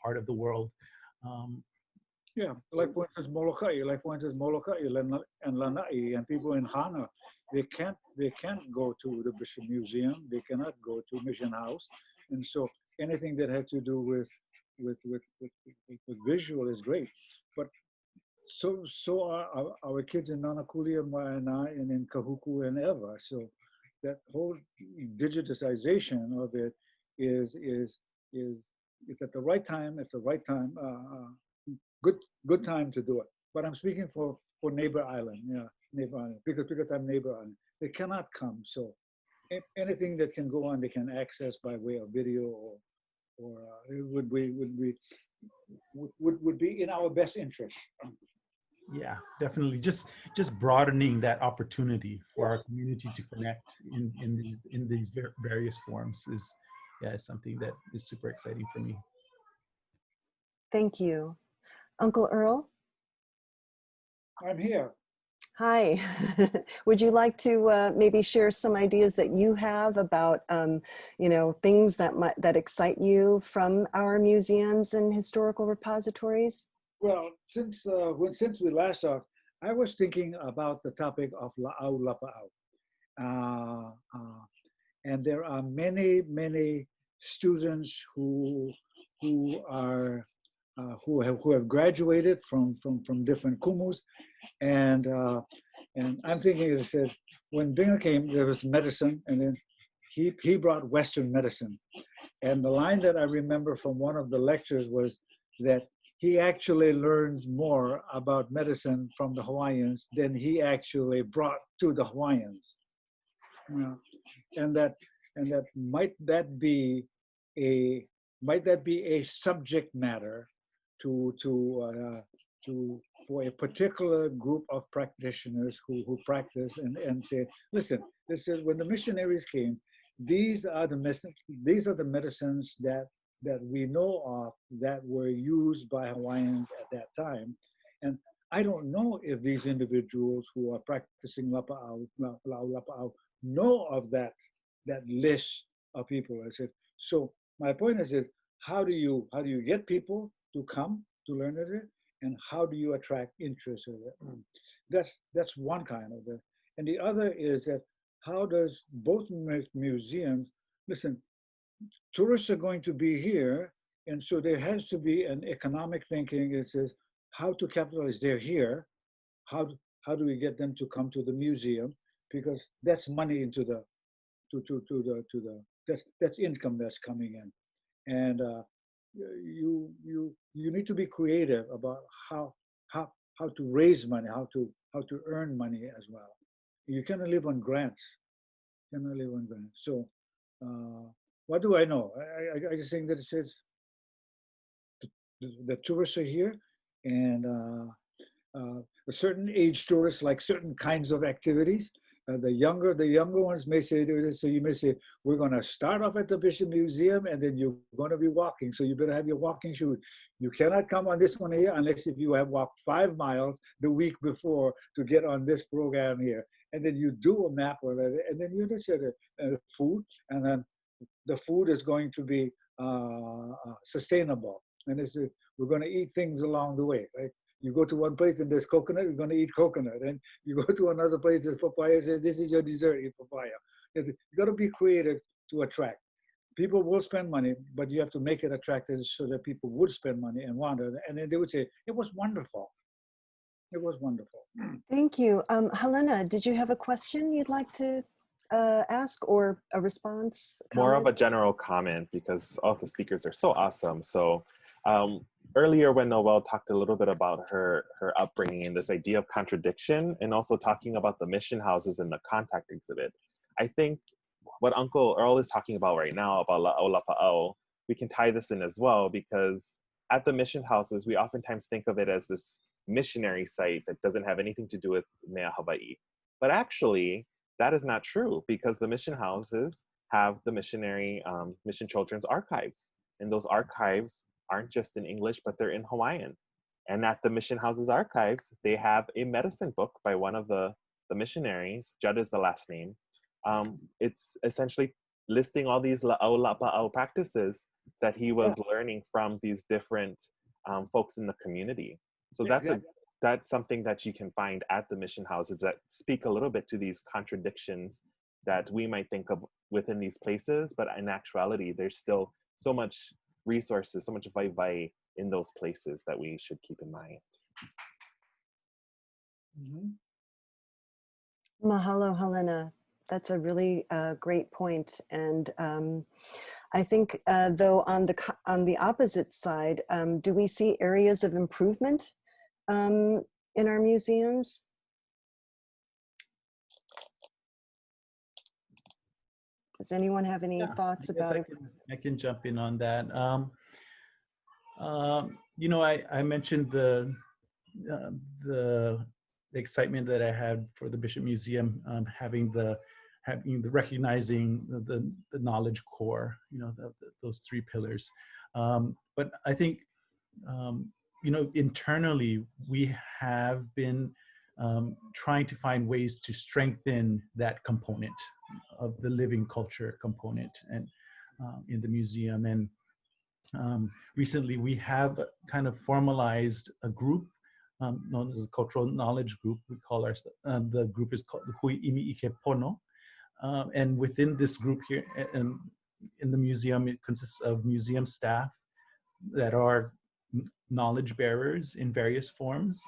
part of the world. Yeah, like for instance, Molokai and Lanai and people in Hana, they can't go to the Bishop Museum, they cannot go to Mission House, and so anything that has to do with visual is great. But so are our kids in Nanakulia, Ma'anai, and in Kahuku and Eva. So that whole digitization of it is at the right time, good time to do it. But I'm speaking for Neighbor Island, yeah, Neighbor Island, because I'm Neighbor Island. They cannot come, so anything that can go on, they can access by way of video, or it would be would be in our best interest. Yeah, definitely. Just broadening that opportunity for our community to connect in these various forms is, yeah, is something that is super exciting for me. Thank you. Uncle Earl? I'm here. Hi. Would you like to maybe share some ideas that you have about, you know, things that excite you from our museums and historical repositories? Well, since we last talked, I was thinking about the topic of la'au lapa'au. And there are many students who are who have graduated from different kumus, and I'm thinking, it said, when Binger came, there was medicine, and then he brought Western medicine. And the line that I remember from one of the lectures was that he actually learned more about medicine from the Hawaiians than he actually brought to the Hawaiians. You know, and that might that be a subject matter to for a particular group of practitioners who practice and say, listen, this is when the missionaries came, these are the medicines that we know of that were used by Hawaiians at that time. And I don't know if these individuals who are practicing lapa'au know of that list of people. I said, so my point is that how do you get people to come to learn it, and how do you attract interest in it? That's one kind of it. And the other is that how does both museums, listen, tourists are going to be here, and so there has to be an economic thinking. It says how to capitalize. They're here. How do we get them to come to the museum? Because that's money into the that's income that's coming in, and you need to be creative about how to raise money, how to earn money as well. You cannot live on grants. So what do I know? I just think that it says the tourists are here, and a certain age tourists like certain kinds of activities. The younger ones may say, so you may say, we're going to start off at the Bishop Museum, and then you're going to be walking. So you better have your walking shoes. You cannot come on this one here unless if you have walked 5 miles the week before to get on this program here. And then you do a map of it, and then you just say food, and then the food is going to be sustainable. And we're going to eat things along the way, right? You go to one place and there's coconut, you're going to eat coconut. And you go to another place, there's papaya, says, this is your dessert, eat papaya. You got to be creative to attract. People will spend money, but you have to make it attractive so that people would spend money and want it. And then they would say, it was wonderful. It was wonderful. Thank you. Helena, did you have a question you'd like to ask, or a response? More of comment? a general comment, because all the speakers are so awesome. So earlier when Noelle talked a little bit about her upbringing and this idea of contradiction, and also talking about the mission houses and the contact exhibit, I think what Uncle Earl is talking about right now about la'au lapa'au, we can tie this in as well, because at the mission houses, we oftentimes think of it as this missionary site that doesn't have anything to do with Mea Hawaiʻi. But actually, that is not true, because the mission houses have the missionary mission children's archives. And those archives aren't just in English, but they're in Hawaiian. And at the mission houses archives, they have a medicine book by one of the missionaries. Judd is the last name. It's essentially listing all these la'au lapa'au practices that he was learning from these different folks in the community. So that's something that you can find at the mission houses that speak a little bit to these contradictions that we might think of within these places, but in actuality, there's still so much resources, so much vai in those places that we should keep in mind. Mahalo, Helena. That's a really great point. And I think, though, on the opposite side, do we see areas of improvement in our museums? Does anyone have any thoughts about it? I can jump in on that. You know, I mentioned the excitement that I had for the Bishop Museum, having the recognizing the knowledge core, you know, those three pillars. But I think, you know, internally we have been trying to find ways to strengthen that component of the living culture component and in the museum. And recently we have kind of formalized a group known as a cultural knowledge group. We call the group is called Hui Imi Ike Pono. And within this group here in the museum, it consists of museum staff that are knowledge bearers in various forms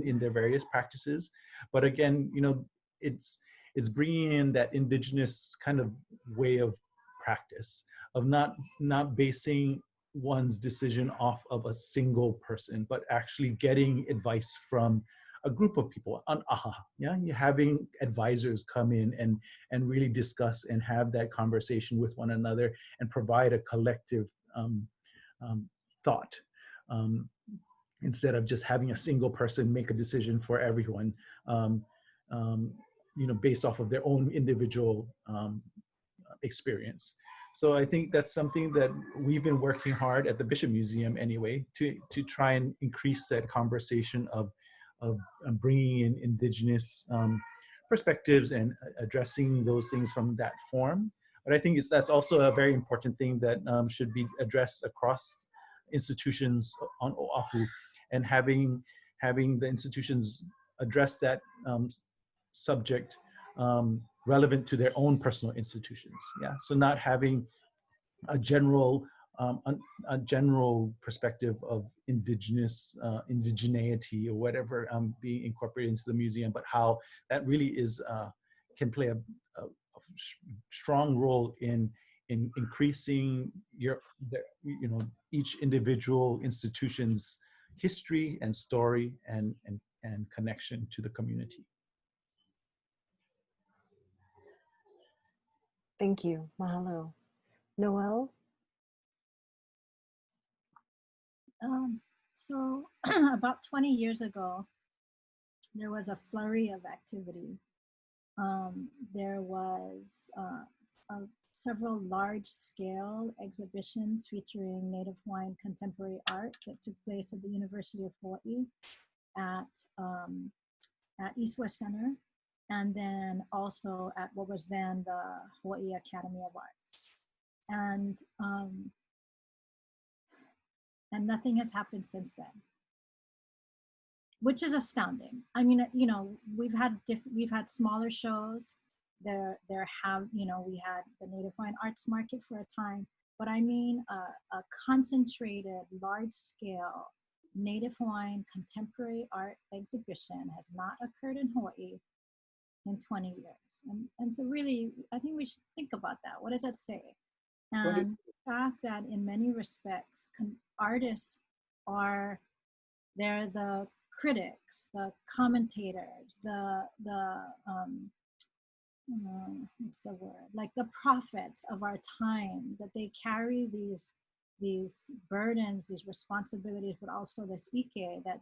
in their various practices. But again, you know, it's bringing in that indigenous kind of way of practice of not basing one's decision off of a single person, but actually getting advice from a group of people on AHA. Yeah, you're having advisors come in and really discuss and have that conversation with one another and provide a collective thought, instead of just having a single person make a decision for everyone, you know, based off of their own individual experience. So I think that's something that we've been working hard at the Bishop Museum anyway, to try and increase that conversation of bringing in indigenous perspectives and addressing those things from that form. But I think that's also a very important thing that should be addressed across institutions on Oahu, and having the institutions address that subject relevant to their own personal institutions. Yeah, so not having a general perspective of indigeneity or whatever being incorporated into the museum, but how that really is can play a strong role in increasing you know, each individual institution's history and story and connection to the community. Thank you. Mahalo. Noelle? So about 20 years ago, there was a flurry of activity. There was several large-scale exhibitions featuring Native Hawaiian contemporary art that took place at the University of Hawaii at East West Center, and then also at what was then the Hawaii Academy of Arts. And nothing has happened since then, which is astounding. I mean, you know, we've had smaller shows. There have, you know, we had the Native Hawaiian Arts Market for a time, but I mean a concentrated, large-scale Native Hawaiian contemporary art exhibition has not occurred in Hawaii in 20 years. And so really, I think we should think about that. What does that say? And the fact that in many respects, artists they're the critics, the commentators, what's the word? Like the prophets of our time, that they carry these burdens, these responsibilities, but also this ike that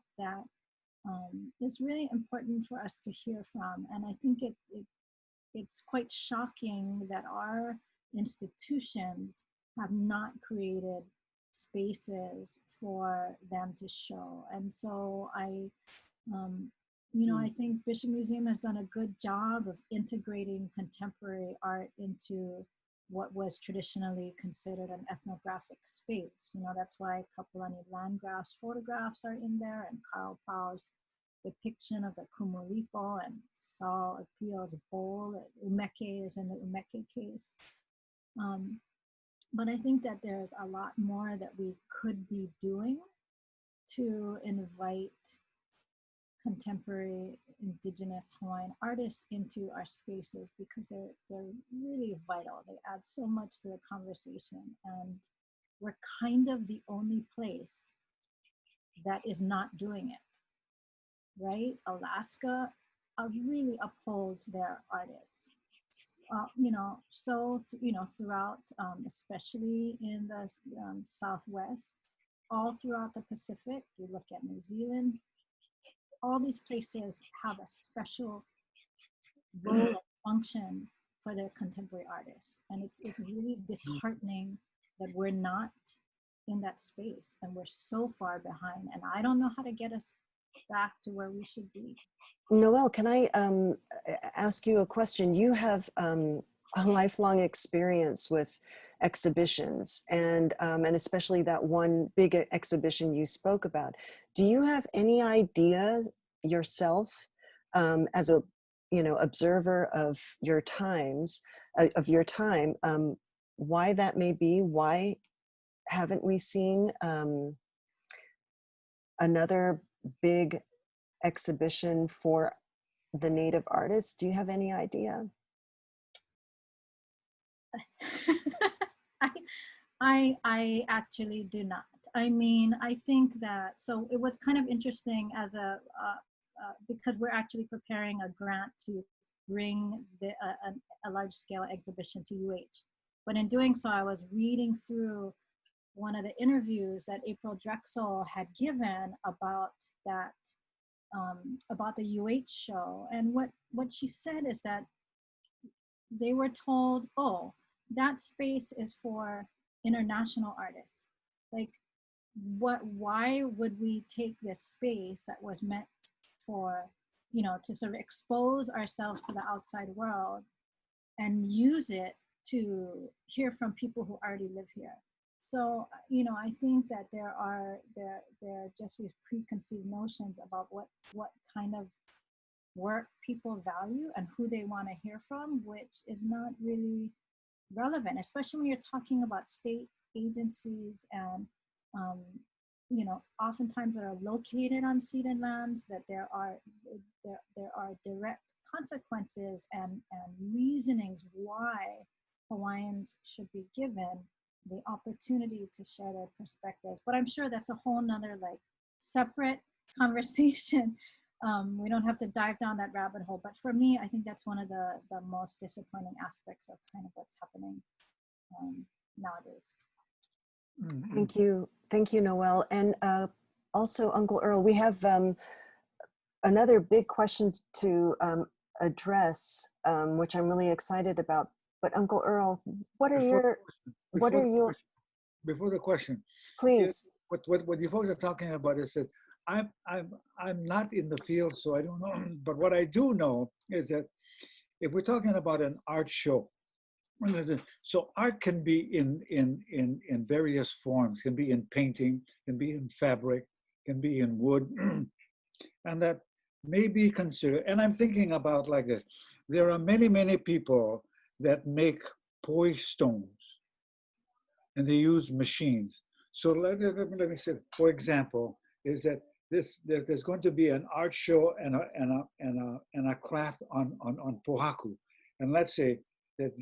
is really important for us to hear from. And I think it's quite shocking that our institutions have not created spaces for them to show. And so you know, I think Bishop Museum has done a good job of integrating contemporary art into what was traditionally considered an ethnographic space. You know, that's why Kapolani Landgraf's photographs are in there, and Carl Pau's depiction of the Kumulipo and Saul Apio's bowl. Umeke is in the Umeke case. But I think that there's a lot more that we could be doing to invite contemporary indigenous Hawaiian artists into our spaces, because they're really vital. They add so much to the conversation, and we're kind of the only place that is not doing it, right? Alaska really upholds their artists. You know, so, you know, throughout, especially in the Southwest, all throughout the Pacific. You look at New Zealand, all these places have a special role and function for their contemporary artists. And it's really disheartening that we're not in that space and we're so far behind. And I don't know how to get us back to where we should be. Noelle, can I ask you a question? You have a lifelong experience with exhibitions and especially that one big exhibition you spoke about. Do you have any idea yourself as a observer of your times, of your time, why that may be? Why haven't we seen another big exhibition for the Native artists? Do you have any idea? I actually do not. I mean, I think that, so it was kind of interesting as because we're actually preparing a grant to bring a large-scale exhibition to UH. But in doing so, I was reading through one of the interviews that April Drexel had given about that, about the UH show. And what she said is that they were told, oh, that space is for international artists. Like, why would we take this space that was meant for, to sort of expose ourselves to the outside world and use it to hear from people who already live here? So, I think that there are just these preconceived notions about what kind of work people value and who they want to hear from, which is not really relevant, especially when you're talking about state agencies and, oftentimes that are located on ceded lands, that there are direct consequences and reasonings why Hawaiians should be given the opportunity to share their perspectives. But I'm sure that's a whole nother separate conversation. We don't have to dive down that rabbit hole, but for me, I think that's one of the most disappointing aspects of kind of what's happening nowadays. Thank you, Noelle. And also, Uncle Earl, we have another big question to address, which I'm really excited about. But Uncle Earl, before the question, please. What you folks are talking about is that I'm not in the field, so I don't know. But what I do know is that if we're talking about an art show, so art can be in various forms. Can be in painting, can be in fabric, can be in wood, and that may be considered. And I'm thinking about like this: there are many people that make poi stones, and they use machines. So let me say, for example, is that there's going to be an art show and a craft on pohaku, and let's say that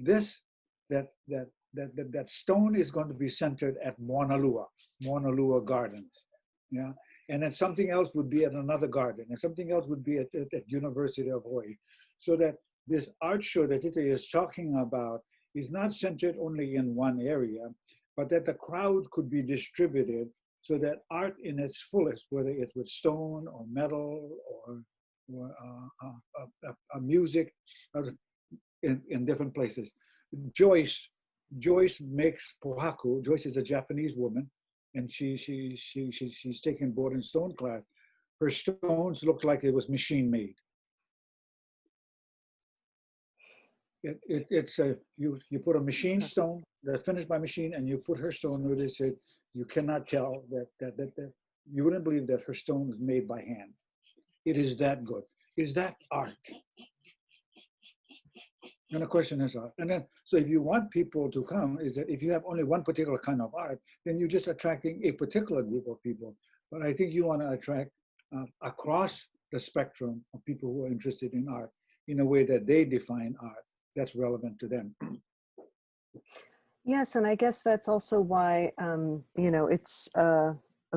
that stone is going to be centered at Mauna Lua Gardens, yeah, and then something else would be at another garden, and something else would be at University of Hawaii, so that this art show that Tita is talking about is not centered only in one area, but that the crowd could be distributed so that art in its fullest, whether it's with stone or metal or music, in different places. Joyce makes pohaku. Joyce is a Japanese woman, and she's taken board and stone class. Her stones look like it was machine made. It's you put a machine stone that's finished by machine, and you put her stone with it. So you cannot tell that you wouldn't believe that her stone was made by hand. It is that good. Is that art? And the question is art. And then, so if you want people to come, is that if you have only one particular kind of art, then you're just attracting a particular group of people. But I think you want to attract across the spectrum of people who are interested in art in a way that they define art that's relevant to them. Yes, and I guess that's also why, it's a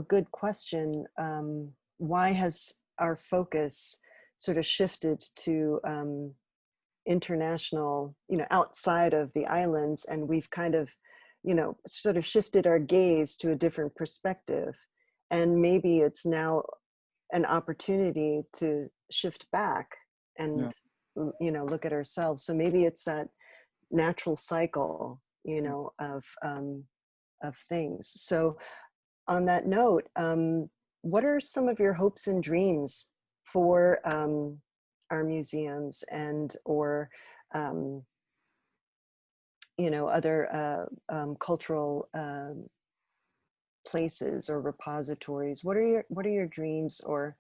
good question. Why has our focus sort of shifted to international, outside of the islands, and we've kind of you know, sort of shifted our gaze to a different perspective. And maybe it's now an opportunity to shift back and, you know, look at ourselves. So maybe it's that natural cycle, you know, of things. So on that note, what are some of your hopes and dreams for our museums and or you know, other cultural places or repositories? What are your dreams or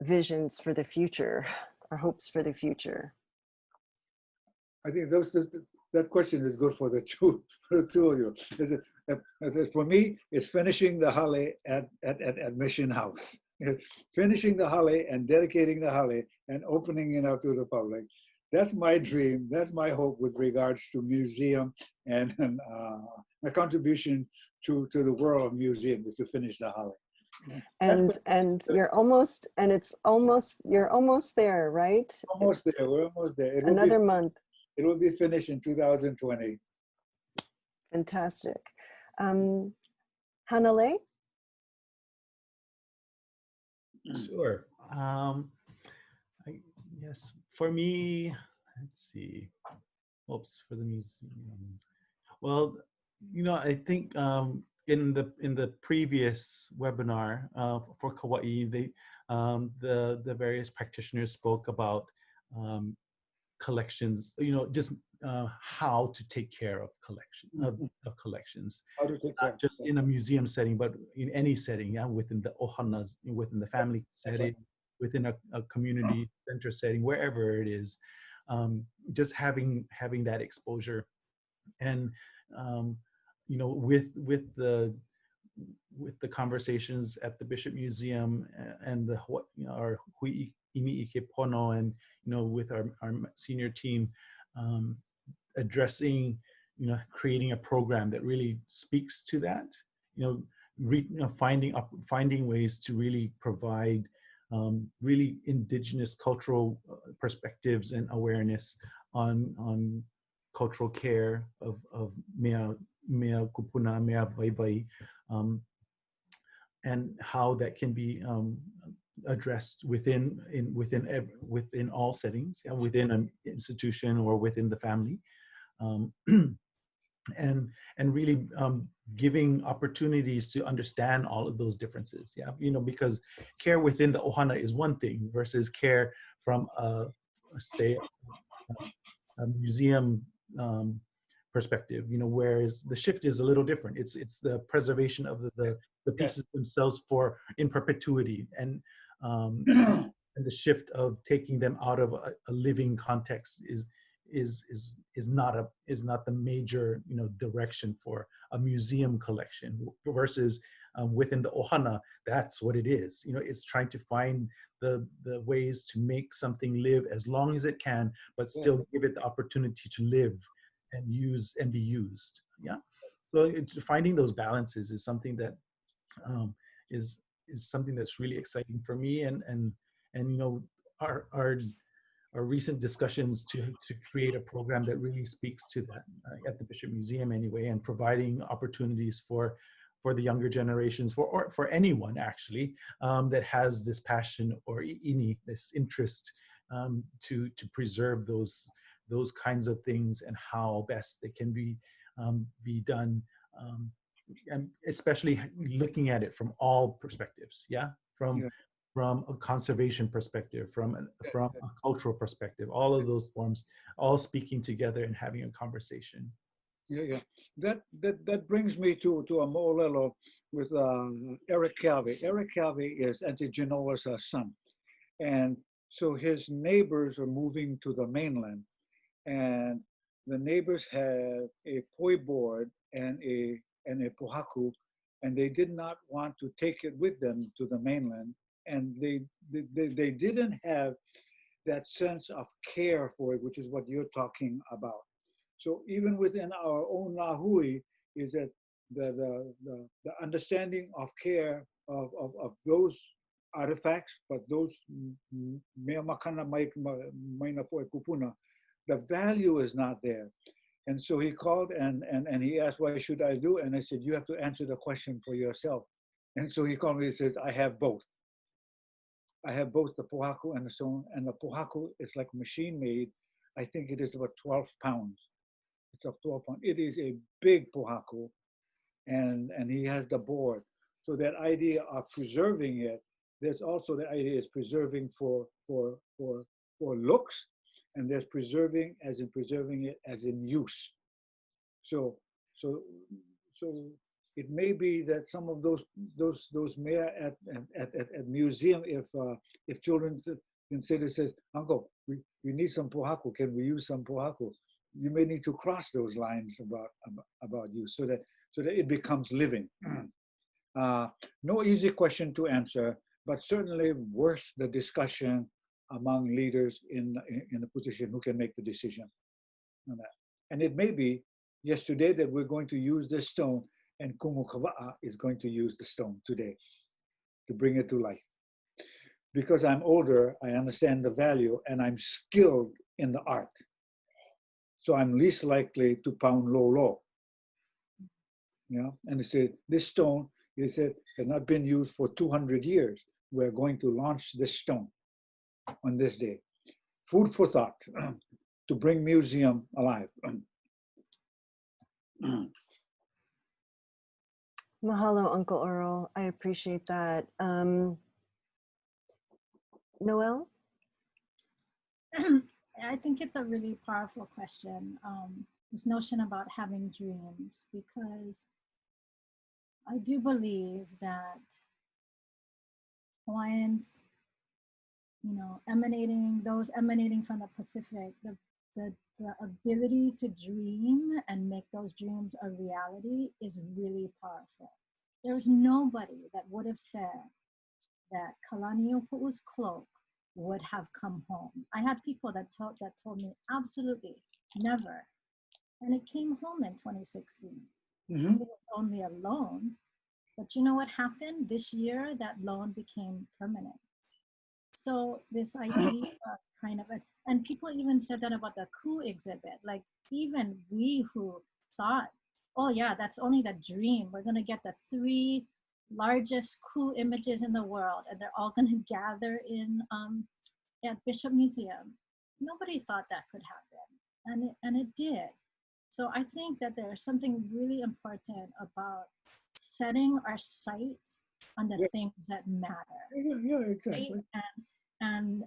visions for the future, or hopes for the future? I think that question is good for the two of you. For me, it's finishing the hale at Mission House. Finishing the hale and dedicating the hale and opening it up to the public. That's my dream. That's my hope with regards to museum and my contribution to the world of museum is to finish the hale. And you're almost there, right? Almost there. We're almost there. Another month. It will be finished in 2020. Fantastic. Hanale? Sure. Yes, for me, let's see. Hopes for the museum. Well, you know, I think in the previous webinar for Kauai, the various practitioners spoke about collections, you know, just how to take care of collections, How to take care not just in a museum setting, but in any setting, yeah, within the ohanas, within the family setting, within a community center setting, wherever it is, just having that exposure, and you know, with the conversations at the Bishop Museum and the, you know, our Hui Imi Ike Pono, and you know, with our senior team, addressing, you know, creating a program that really speaks to that, you know, finding ways to really provide really indigenous cultural perspectives and awareness on cultural care of mea kupuna, mea vai, and how that can be addressed within all settings, yeah, within an institution or within the family, and really giving opportunities to understand all of those differences, yeah, you know, because care within the ohana is one thing versus care from say a museum perspective, you know, whereas the shift is a little different. It's the preservation of the pieces themselves for in perpetuity, and the shift of taking them out of a living context is not the major, you know, direction for a museum collection, versus within the ohana, that's what it is. You know, it's trying to find the ways to make something live as long as it can, but still give it the opportunity to live and use and be used. Yeah. So it's finding those balances is something that is something that's really exciting for me, and you know, our recent discussions to create a program that really speaks to that at the Bishop Museum anyway, and providing opportunities for the younger generations, or for anyone actually, that has this passion or this interest to preserve those kinds of things, and how best they can be done, and especially looking at it from all perspectives, yeah, from a conservation perspective, from a cultural perspective, all of those forms, all speaking together and having a conversation. Yeah. That brings me to a mo'olelo with Eric Calvi. Eric Calvi is Auntie Genoa's son, and so his neighbors are moving to the mainland, and the neighbors have a poi board and a pohaku, and they did not want to take it with them to the mainland, and they didn't have that sense of care for it, which is what you're talking about. So even within our own lahui is that the understanding of care of those artifacts, but those mea makana mai na poe kupuna, the value is not there. And so he called and he asked, what should I do? And I said, you have to answer the question for yourself. And so he called me and said, I have both. I have both the pohaku and the stone. And the pohaku is like machine made. I think it is about 12 pounds. It's of 12 pounds. It is a big pohaku. And he has the board. So that idea of preserving it, there's also the idea is preserving for looks, and there's preserving as in preserving it as in use. So it may be that some of those may at museum, if children consider says, Uncle, we need some pohaku, can we use some pohaku? You may need to cross those lines about use so that it becomes living. No easy question to answer, but certainly worth the discussion among leaders in the position who can make the decision on that. And it may be, yes, today that we're going to use this stone, and Kumu Kawa'a is going to use the stone today to bring it to life. Because I'm older, I understand the value, and I'm skilled in the art. So I'm least likely to pound low. Yeah, and they say this stone, he said, has not been used for 200 years. We're going to launch this stone on this day. Food for thought to bring museum alive. Mahalo, Uncle Earl. I appreciate that. Noelle? I think it's a really powerful question, this notion about having dreams, because I do believe that Hawaiians, emanating from the Pacific, the ability to dream and make those dreams a reality is really powerful. There's nobody that would have said that Kalaniʻopuʻu's cloak would have come home. I had people that told me absolutely never, and it came home in 2016. Mm-hmm. It was only a loan, but you know what happened? This year, that loan became permanent. So this idea of kind of, and people even said that about the coup exhibit, like even we who thought, oh yeah, that's only the dream. We're gonna get the 3 largest coup images in the world, and they're all gonna gather in at Bishop Museum. Nobody thought that could happen, and it did. So I think that there's something really important about setting our sights on the things that matter. Yeah, exactly. Right? And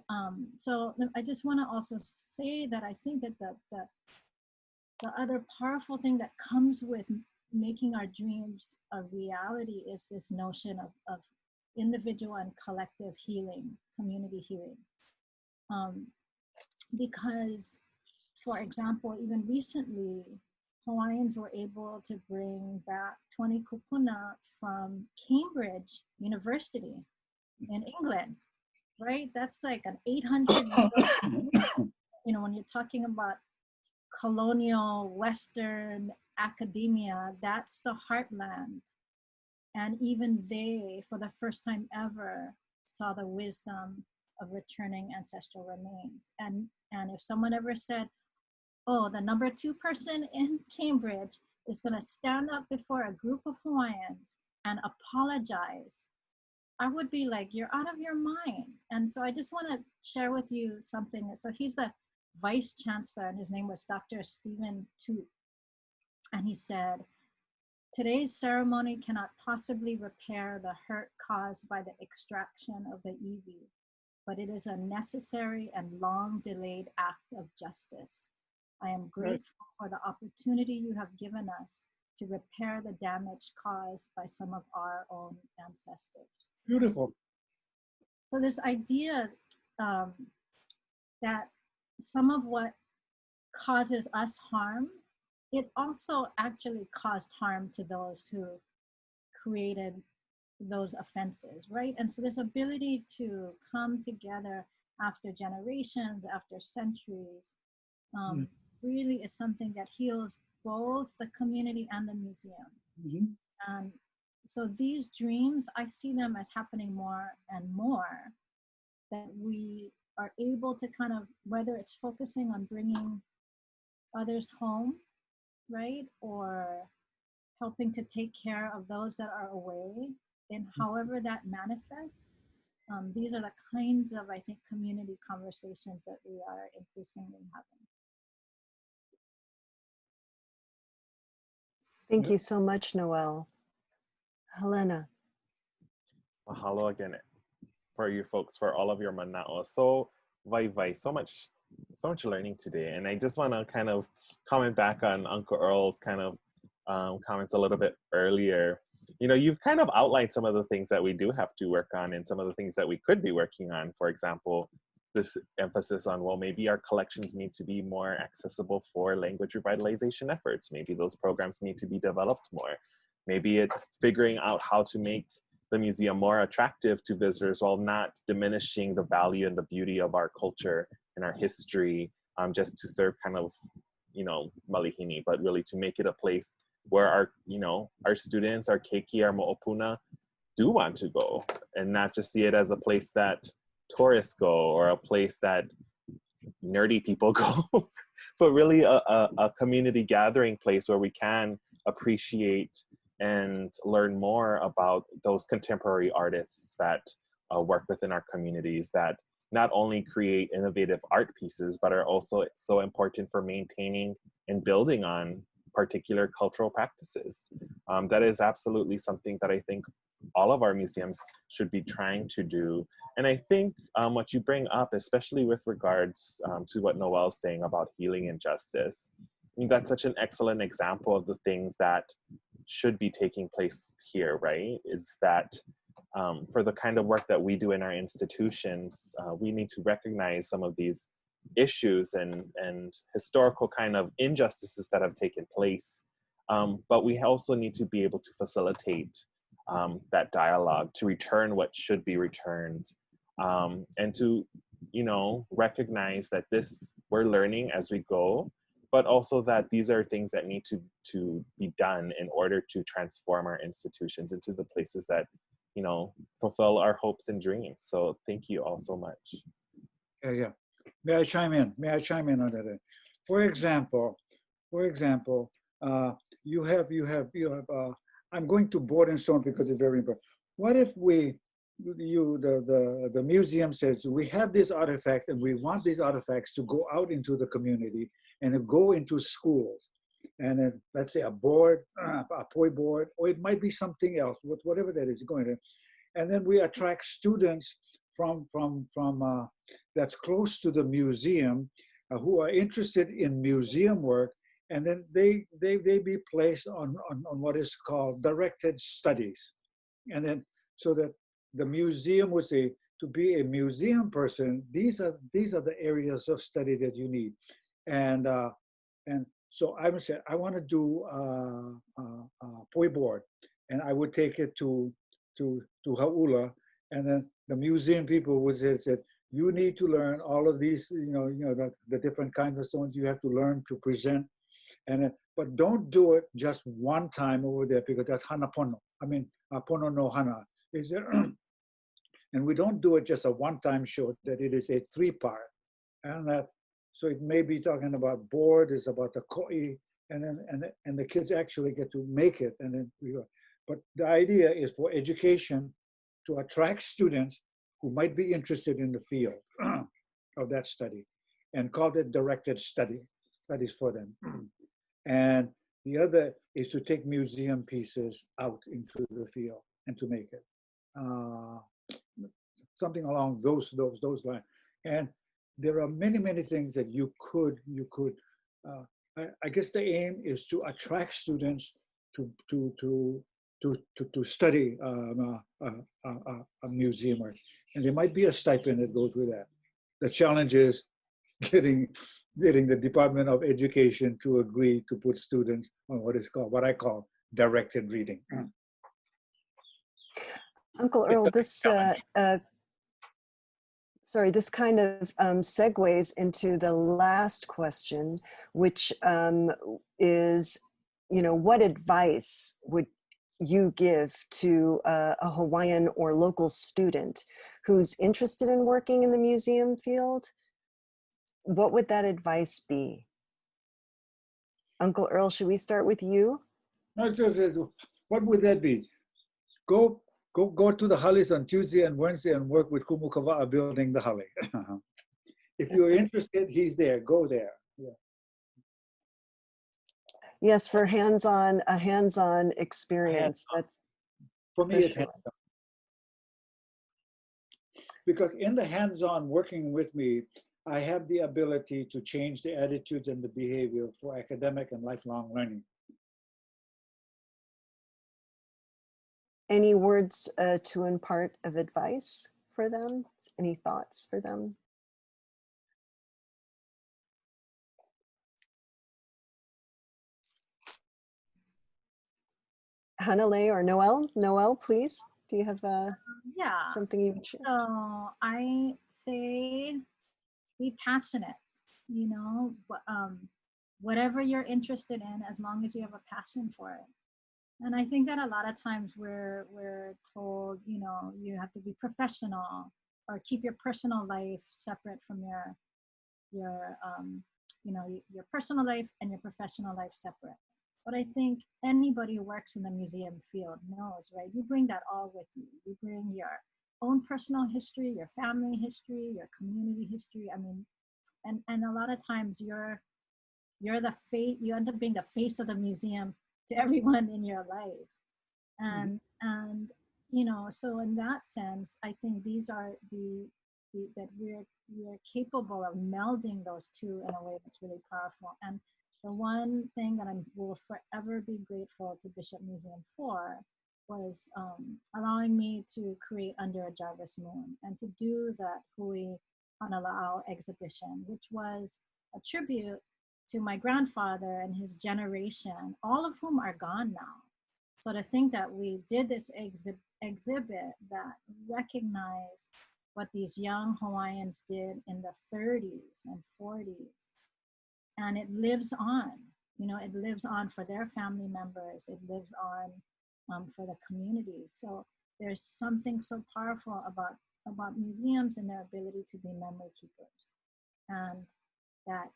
so I just want to also say that I think that the other powerful thing that comes with making our dreams a reality is this notion of individual and collective healing, community healing. Because, for example, even recently, Hawaiians were able to bring back 20 kupuna from Cambridge University in England, right? That's like an 800 when you're talking about colonial Western academia, that's the heartland. And even they, for the first time ever, saw the wisdom of returning ancestral remains. And if someone ever said, oh, the number 2 person in Cambridge is going to stand up before a group of Hawaiians and apologize, I would be like, you're out of your mind. And so I just want to share with you something. So he's the vice chancellor, and his name was Dr. Stephen Tu. And he said, today's ceremony cannot possibly repair the hurt caused by the extraction of the iwi, but it is a necessary and long delayed act of justice. I am grateful for the opportunity you have given us to repair the damage caused by some of our own ancestors. Beautiful. So this idea that some of what causes us harm, it also actually caused harm to those who created those offenses, right? And so this ability to come together after generations, after centuries, really is something that heals both the community and the museum. Mm-hmm. And so these dreams, I see them as happening more and more, that we are able to kind of, whether it's focusing on bringing others home right? Or helping to take care of those that are away, and however that manifests. These are the kinds of, I think, community conversations that we are increasingly having. Thank you so much, Noelle. Helena. Mahalo again for you folks, for all of your mana'o. So vai, so much learning today. And I just want to kind of comment back on Uncle Earl's kind of comments a little bit earlier. You know, you've kind of outlined some of the things that we do have to work on and some of the things that we could be working on. For example, this emphasis on, well, maybe our collections need to be more accessible for language revitalization efforts. Maybe those programs need to be developed more. Maybe it's figuring out how to make the museum more attractive to visitors while not diminishing the value and the beauty of our culture and our history, just to serve kind of, you know, malihini, but really to make it a place where our, you know, our students, our keiki, our mo'opuna do want to go, and not just see it as a place that tourists go or a place that nerdy people go, but really a community gathering place where we can appreciate and learn more about those contemporary artists that work within our communities, that not only create innovative art pieces, but are also so important for maintaining and building on particular cultural practices. That is absolutely something that I think all of our museums should be trying to do. And I think what you bring up, especially with regards to what Noelle's saying about healing and justice, I mean, that's such an excellent example of the things that should be taking place here, right? Is that for the kind of work that we do in our institutions, we need to recognize some of these issues and historical kind of injustices that have taken place. But we also need to be able to facilitate that dialogue, to return what should be returned, and to, you know, recognize that we're learning as we go, but also that these are things that need to be done in order to transform our institutions into the places that, you know, fulfill our hopes and dreams. So thank you all so much. Yeah. May I chime in? May I chime in on that? For example, you have. I'm going to board and stone because it's very important. What if the museum says we have this artifact and we want these artifacts to go out into the community and go into schools, and then, let's say a board, a poi board, or it might be something else, whatever that is going to, and then we attract students from that's close to the museum who are interested in museum work, and then they be placed on what is called directed studies, and then so that the museum would say, to be a museum person, these are the areas of study that you need, and so I would say I want to do poi board, and I would take it to Hau'ula, and then the museum people would say you need to learn all of these, the different kinds of stones you have to learn to present, and but don't do it just one time over there, because that's hana pono. I mean, pono no hana. Is there? And we don't do it just a one-time show, that it is a 3-part, and that, so it may be talking about board, is about the ko'i, and the kids actually get to make it, and then but the idea is for education to attract students who might be interested in the field of that study, and call it directed studies for them. And the other is to take museum pieces out into the field and to make it. Something along those lines. And there are many things that you could. I guess the aim is to attract students to study a museum work, and there might be a stipend that goes with that. The challenge is getting the Department of Education to agree to put students on what I call directed reading. Uncle Earl, this this kind of segues into the last question, which is, what advice would you give to a Hawaiian or local student who's interested in working in the museum field? What would that advice be? Uncle Earl, should we start with you? No, what would that be? Go to the Hollies on Tuesday and Wednesday and work with Kumukava'a building the Holly. If you're interested, he's there. Go there. Yeah. Yes, for a hands-on experience. That's for me, for it's sure. hands-on. Because in the hands-on working with me, I have the ability to change the attitudes and the behavior for academic and lifelong learning. Any words to impart of advice for them? Any thoughts for them? Hanalei or Noel? Noel, please. Do you have Yeah. something you would share? So I say be passionate, you know, whatever you're interested in, as long as you have a passion for it. And I think that a lot of times we're told, you know, you have to be professional or keep your personal life separate from your you know, your personal life and your professional life separate. But I think anybody who works in the museum field knows, right? You bring that all with you. You bring your own personal history, your family history, your community history. I mean, and a lot of times you're the face, you end up being the face of the museum to everyone in your life. And you know, so in that sense, I think these are that we're capable of melding those two in a way that's really powerful. And the one thing that I will forever be grateful to Bishop Museum for was allowing me to create Under a Jarvis Moon and to do that Hui Hanala'au exhibition, which was a tribute to my grandfather and his generation, all of whom are gone now. So to think that we did this exhibit that recognized what these young Hawaiians did in the 30s and 40s, and it lives on, you know, it lives on for their family members, it lives on for the community. So there's something so powerful about museums and their ability to be memory keepers, and that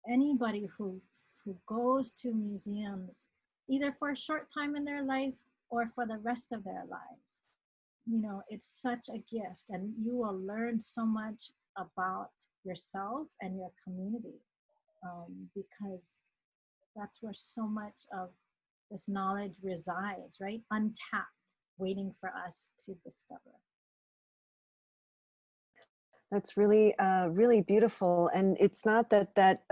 anybody who goes to museums, either for a short time in their life or for the rest of their lives, you know, it's such a gift, and you will learn so much about yourself and your community, because that's where so much of this knowledge resides, right? Untapped, waiting for us to discover. That's really, really beautiful. And it's not that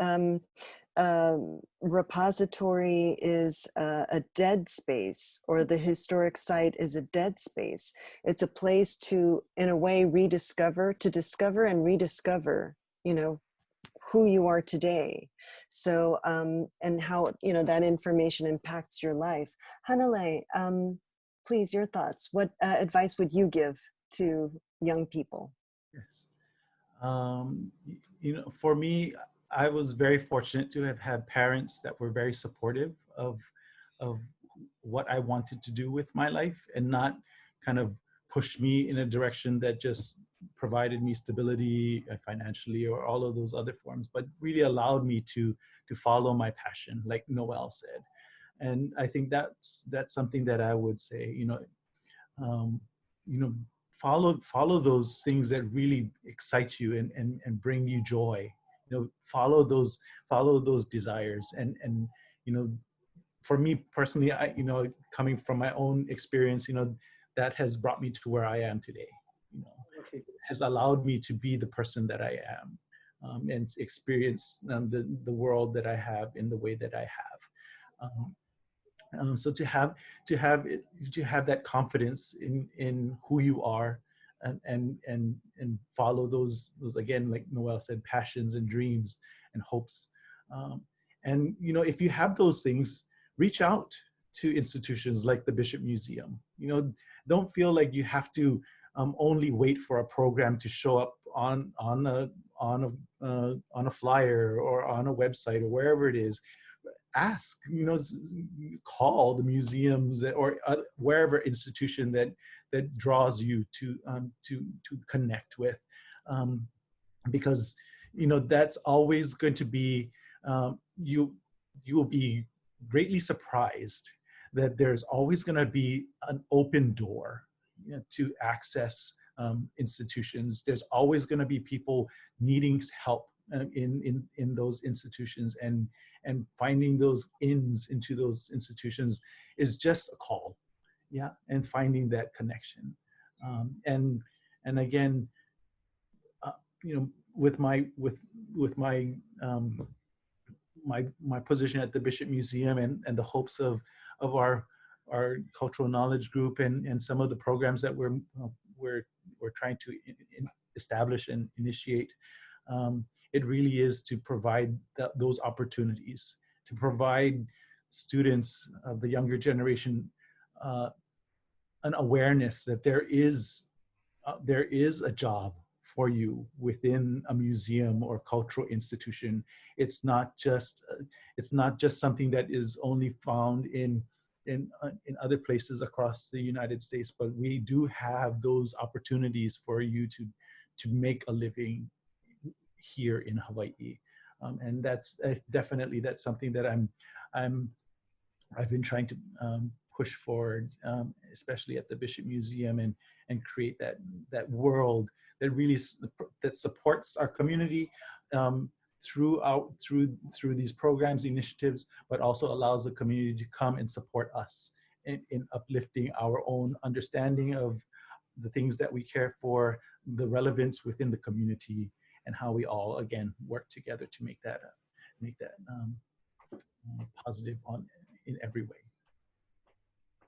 repository is a dead space, or the historic site is a dead space. It's a place to, in a way, discover and rediscover, you know, who you are today. So, and how, you know, that information impacts your life. Hanalei, please, your thoughts. What advice would you give to young people? Yes. You know, for me, I was very fortunate to have had parents that were very supportive of what I wanted to do with my life, and not kind of push me in a direction that just provided me stability financially or all of those other forms, but really allowed me to follow my passion, like Noel said. And I think that's something that I would say, you know, follow those things that really excite you and bring you joy. You know, follow those desires, and you know, for me personally, you know, coming from my own experience, you know, that has brought me to where I am today. You know, has allowed me to be the person that I am, and experience the world that I have in the way that I have. So to have that confidence in who you are, and follow those again, like Noel said, passions and dreams and hopes. And you know, if you have those things, reach out to institutions like the Bishop Museum. You know, don't feel like you have to only wait for a program to show up on a flyer or on a website or wherever it is. Ask, you know, call the museums or wherever institution that draws you to connect with, because you know, that's always going to be you will be greatly surprised that there's always going to be an open door, you know, to access institutions. There's always going to be people needing help in those institutions, and finding those ins into those institutions is just a call, yeah, and finding that connection, and again, you know, with my my position at the Bishop Museum, and the hopes of our cultural knowledge group, and some of the programs that we're trying to establish and initiate. It really is to provide those opportunities, to provide students of the younger generation an awareness that there is a job for you within a museum or cultural institution. It's not just something that is only found in other places across the United States, but we do have those opportunities for you to make a living here in Hawaii, and that's definitely something that I've been trying to push forward, especially at the Bishop Museum, and create that world that really that supports our community through these programs, initiatives, but also allows the community to come and support us in uplifting our own understanding of the things that we care for, the relevance within the community, and how we all again work together to make that positive in every way.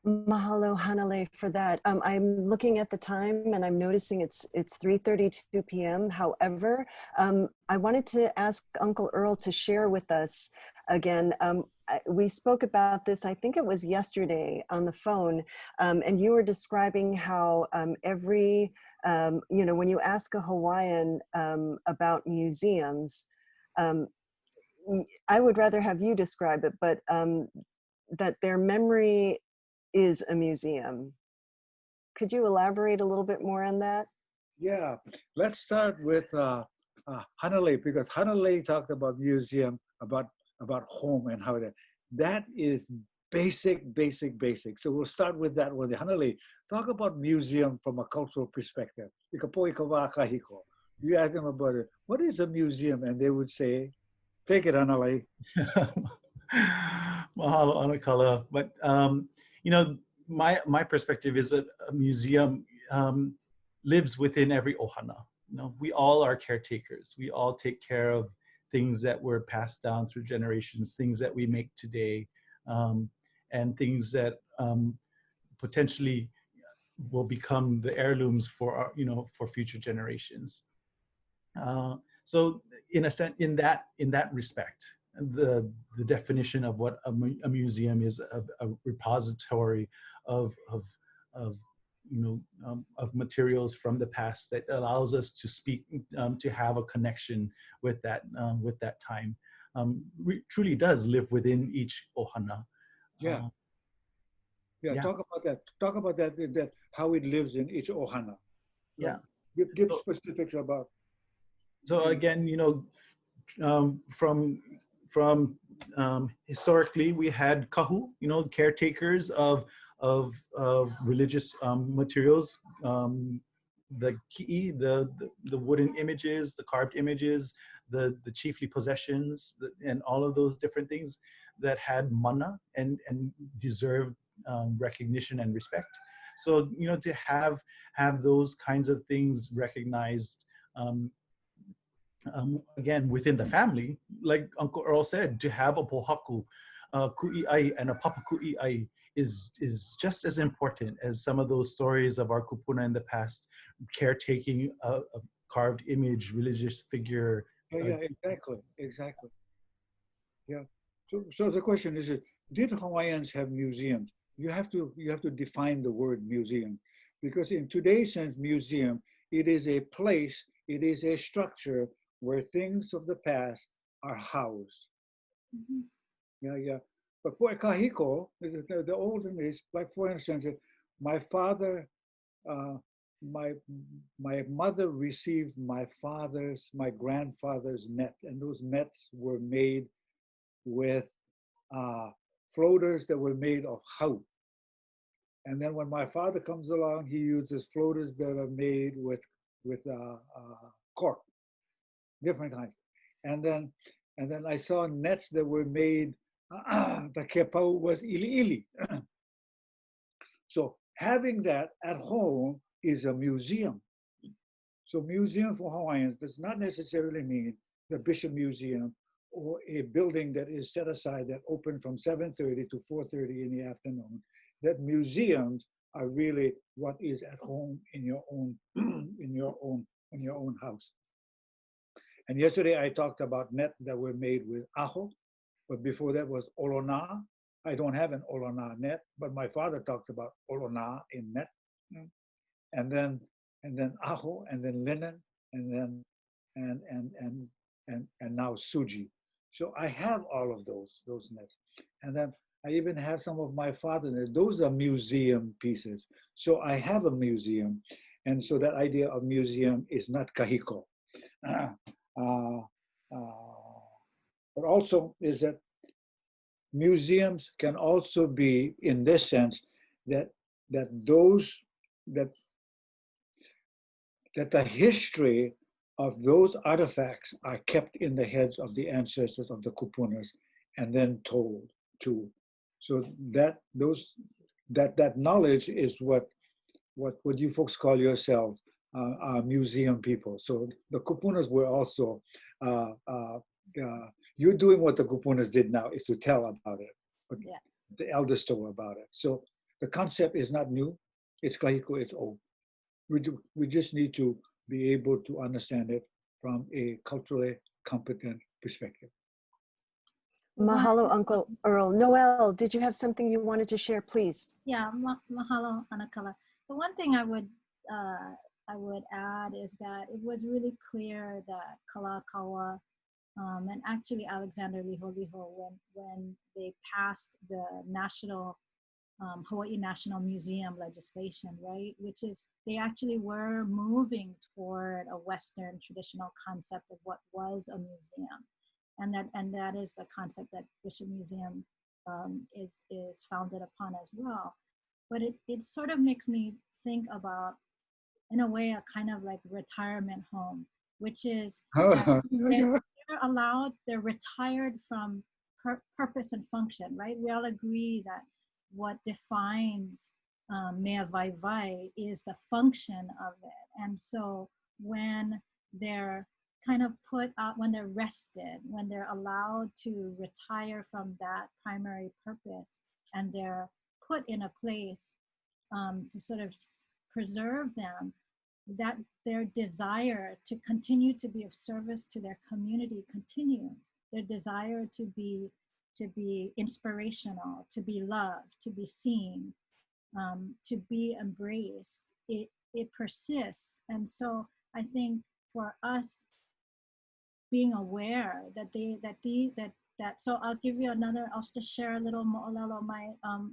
Mahalo, Hanale, for that. I'm looking at the time and I'm noticing it's 3:32 p.m. However, I wanted to ask Uncle Earl to share with us again. We spoke about this, I think it was yesterday on the phone, and you were describing how every, you know, when you ask a Hawaiian about museums, I would rather have you describe it, but that their memory is a museum. Could you elaborate a little bit more on that? Yeah, let's start with Hanale, because Hanale talked about museum, about home, and how that is basic. So we'll start with that one. Hanale, talk about museum from a cultural perspective. You ask them about it. What is a museum? And they would say, take it, Hanale. Mahalo, Anakala. But you know, my perspective is that a museum lives within every ohana. You know, we all are caretakers. We all take care of things that were passed down through generations, things that we make today, and things that potentially will become the heirlooms for our, you know, for future generations. So in a sense, in that respect, the definition of what a museum is, a repository of you know, of materials from the past that allows us to speak, to have a connection with that time. Truly does live within each ohana. Yeah. Yeah. Talk about that how it lives in each ohana. Yeah. Give specifics about. So again, you know, from historically, we had kahu, you know, caretakers of religious materials, the ki'i, the wooden images, the carved images, the chiefly possessions, and all of those different things that had mana and deserved recognition and respect. So, you know, to have those kinds of things recognized, again, within the family, like Uncle Earl said, to have a pohaku ku'i'ai and a papa ku'i'ai is just as important as some of those stories of our kupuna in the past, caretaking a carved image, religious figure. Yeah, exactly. Yeah. So the question is, did Hawaiians have museums? You have to define the word museum, because in today's sense, museum, it is a place, it is a structure where things of the past are housed. Mm-hmm. Yeah. But for kahiko, the olden days, like for instance, my father, my mother received my grandfather's net, and those nets were made with floaters that were made of hau. And then when my father comes along, he uses floaters that are made with cork, different kinds. And then I saw nets that were made, the kepau was ili. So having that at home is a museum. So museum for Hawaiians does not necessarily mean the Bishop Museum or a building that is set aside that open from 7:30 to 4:30 in the afternoon. That museums are really what is at home in your own in your own house. And yesterday I talked about net that were made with aho, but before that was olona. I don't have an olona net, but my father talks about olona in net, and then aho, and then linen, and then and now suji. So I have all of those nets, and then I even have some of my father's nets. Those are museum pieces. So I have a museum, and so that idea of museum is not kahiko, but also is that museums can also be in this sense that the history of those artifacts are kept in the heads of the ancestors of the kupunas and then told too. So that knowledge is what you folks call yourselves, museum people. So the kupunas were also, you're doing what the kupunas did now, is to tell about it, but yeah, the elders told about it. So the concept is not new, it's kahiko, it's old. We just need to be able to understand it from a culturally competent perspective. Mahalo, Uncle Earl. Noel, did you have something you wanted to share, please? Yeah, mahalo, Anakala. The one thing I would add is that it was really clear that Kalakaua and actually Alexander Liholiho, when they passed the national Hawaii National Museum legislation, right? Which is, they actually were moving toward a Western traditional concept of what was a museum. And that is the concept that Bishop Museum is founded upon as well. But it sort of makes me think about, in a way, a kind of like retirement home, which is they're allowed, they're retired from purpose and function, right? We all agree that what defines mea vaivai is the function of it. And so when they're kind of put out, when they're rested, when they're allowed to retire from that primary purpose, and they're put in a place to sort of preserve them, that their desire to continue to be of service to their community continues. Their desire to be inspirational, to be loved, to be seen, to be embraced, it persists. And so I think for us being aware that so I'll give you another, I'll just share a little mo'olelo.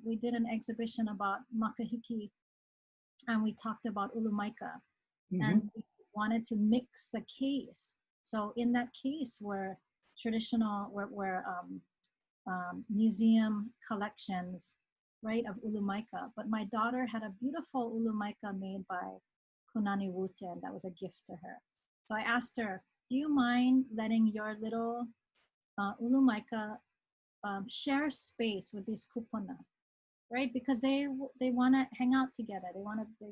We did an exhibition about makahiki, and we talked about ulumaika, and we wanted to mix the case. So in that case were traditional, museum collections, right, of ulumaika. But my daughter had a beautiful ulumaika made by Kunani Wute, and that was a gift to her. So I asked her, do you mind letting your little ulumaika share space with these kupuna, right? Because they want to hang out together. They want to,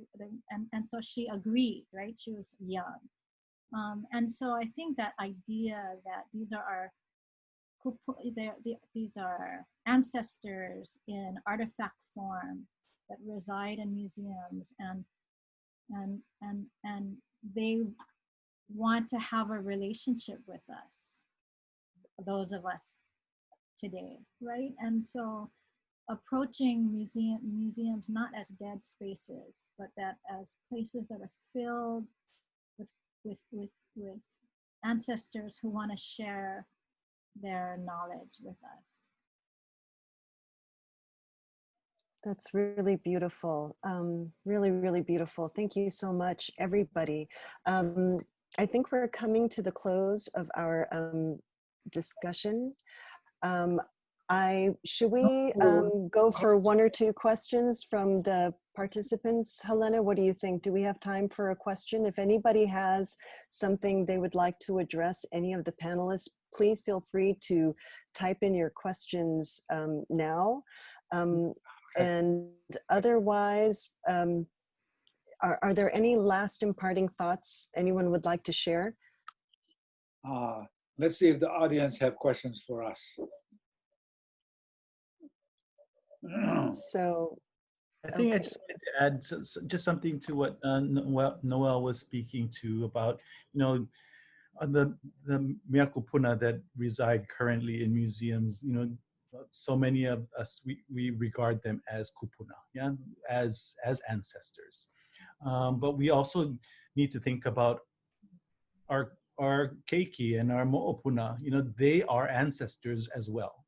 and so she agreed, right? She was young. And so I think that idea that these are our these are ancestors in artifact form that reside in museums, and they want to have a relationship with us, those of us today, right? And so approaching museums not as dead spaces, but that as places that are filled with ancestors who want to share their knowledge with us. That's really beautiful. Really, really beautiful. Thank you so much, everybody. I think we're coming to the close of our discussion. Should we go for one or two questions from the participants? Helena, what do you think? Do we have time for a question? If anybody has something they would like to address any of the panelists, please feel free to type in your questions now. And otherwise, are there any last imparting thoughts anyone would like to share? Let's see if the audience have questions for us. So I think I just wanted to add just something to what Noel was speaking to about, the mea kupuna that reside currently in museums. So many of us, we regard them as kupuna, yeah, as ancestors. But we also need to think about our keiki and our mo'opuna. They are ancestors as well.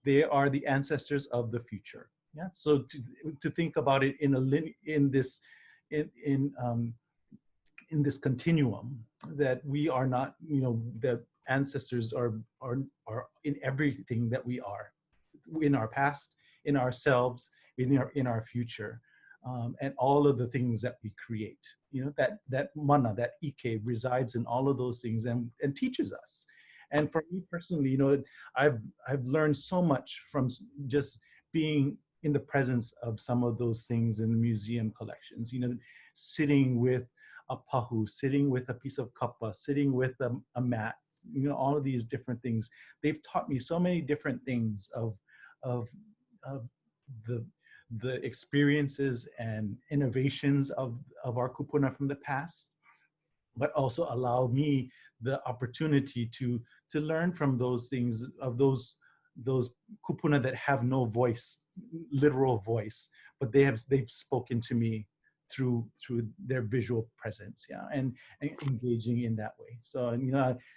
They are the ancestors of the future. Yeah. So to think about it in this continuum, that we are not, that ancestors are in everything that we are, in our past, in ourselves, in our future, and all of the things that we create. That mana, that ike resides in all of those things and teaches us. And for me personally, I've learned so much from just being in the presence of some of those things in the museum collections. Sitting with a pahu, sitting with a piece of kapa, sitting with a mat, all of these different things. They've taught me so many different things of the experiences and innovations of our kupuna from the past, but also allow me the opportunity to learn from those things, of those kupuna that have no voice, literal voice, but they've spoken to me through their visual presence, yeah, and engaging in that way. So,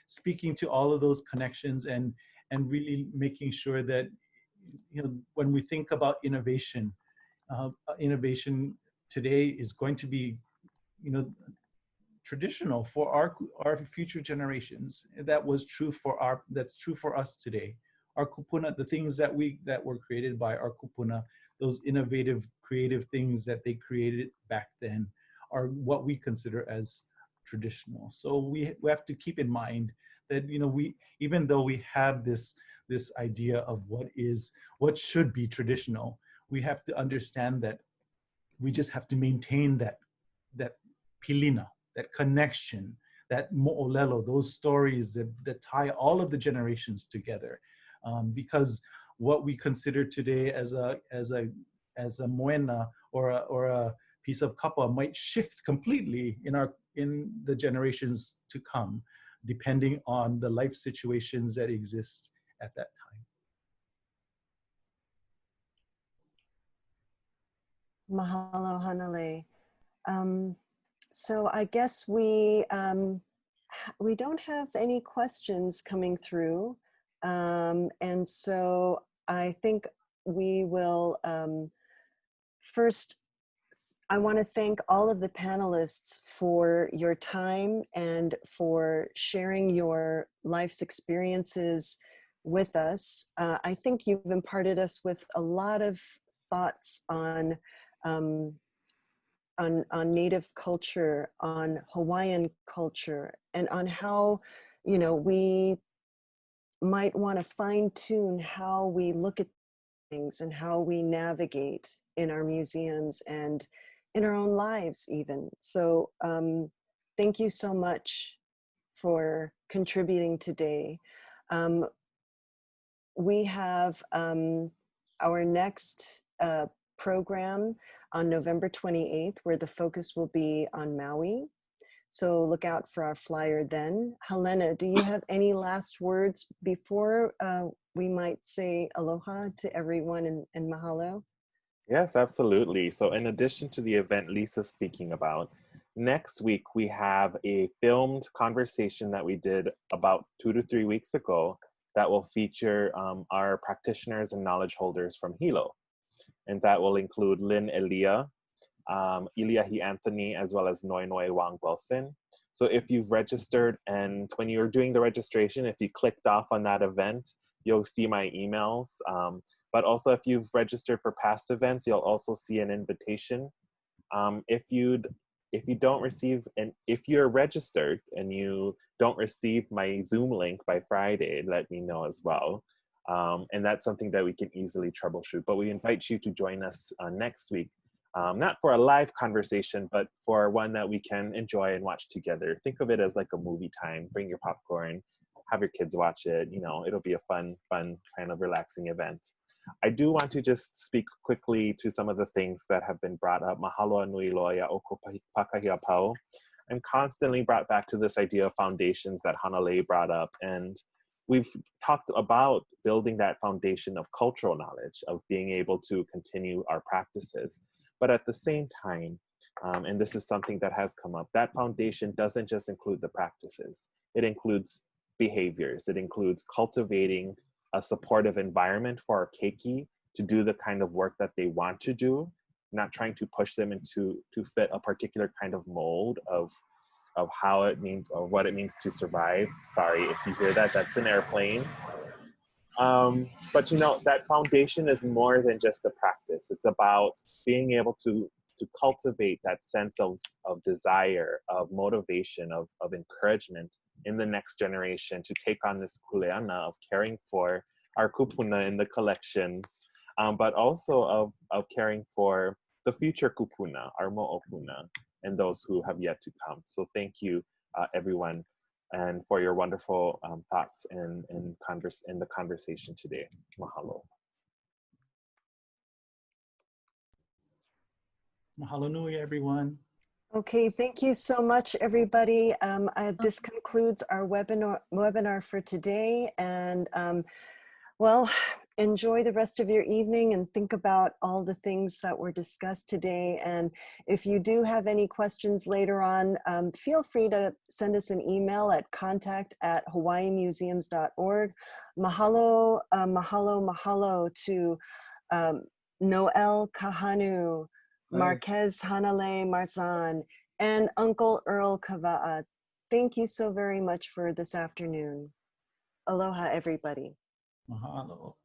speaking to all of those connections and really making sure that, when we think about innovation, innovation today is going to be, traditional for our future generations. That's true for us today. Our kupuna, the things that were created by our kupuna, those innovative, creative things that they created back then, are what we consider as traditional. So we have to keep in mind that, even though we have this idea of what should be traditional, we have to understand that we just have to maintain that pilina, that connection, that mo'olelo, those stories that tie all of the generations together. Because what we consider today as a moena or a piece of kapa might shift completely in the generations to come, depending on the life situations that exist at that time. Mahalo, Hanale. So I guess we don't have any questions coming through. And so I think we will, first, I want to thank all of the panelists for your time and for sharing your life's experiences with us. I think you've imparted us with a lot of thoughts on Native culture, on Hawaiian culture, and on how, we might want to fine-tune how we look at things and how we navigate in our museums and in our own lives even. So thank you so much for contributing today. We have our next program on November 28th, where the focus will be on Maui. So look out for our flyer then. Helena, do you have any last words before we might say aloha to everyone and mahalo? Yes, absolutely. So in addition to the event Lisa's speaking about, next week we have a filmed conversation that we did about 2 to 3 weeks ago that will feature our practitioners and knowledge holders from Hilo. And that will include Lynn Elia, Iliahi Anthony, as well as Noi Noi Wang Wilson. So if you've registered and when you're doing the registration, if you clicked off on that event, you'll see my emails. But also if you've registered for past events, you'll also see an invitation. If you're registered and you don't receive my Zoom link by Friday, let me know as well. And that's something that we can easily troubleshoot. But we invite you to join us next week, not for a live conversation, but for one that we can enjoy and watch together. Think of it as like a movie time. Bring your popcorn, have your kids watch it. You know, it'll be a fun kind of relaxing event. I do want to just speak quickly to some of the things that have been brought up. Mahalo nui loia o pakahia pau. I'm constantly brought back to this idea of foundations that Hanalei brought up. And we've talked about building that foundation of cultural knowledge, of being able to continue our practices. But at the same time, and this is something that has come up, that foundation doesn't just include the practices. It includes behaviors. It includes cultivating a supportive environment for our keiki to do the kind of work that they want to do, not trying to push them to fit a particular kind of mold of how it means or what it means to survive. Sorry if you hear that, that's an airplane. But you know, that foundation is more than just the practice. It's about being able to cultivate that sense of desire, of motivation, of encouragement in the next generation to take on this kuleana of caring for our kupuna in the collections, but also of caring for the future kupuna, our mo'opuna, and those who have yet to come. So thank you, everyone, and for your wonderful thoughts in the conversation today. Mahalo. Mahalo nui, everyone. Okay, thank you so much, everybody. This concludes our webinar for today. And well, enjoy the rest of your evening and think about all the things that were discussed today. And if you do have any questions later on, feel free to send us an email at contact@hawaiimuseums.org. Mahalo, mahalo to Noel Kahanu, Marquez Hanalei Marzan, and Uncle Earl Kava'a. Thank you so very much for this afternoon. Aloha, everybody. Mahalo.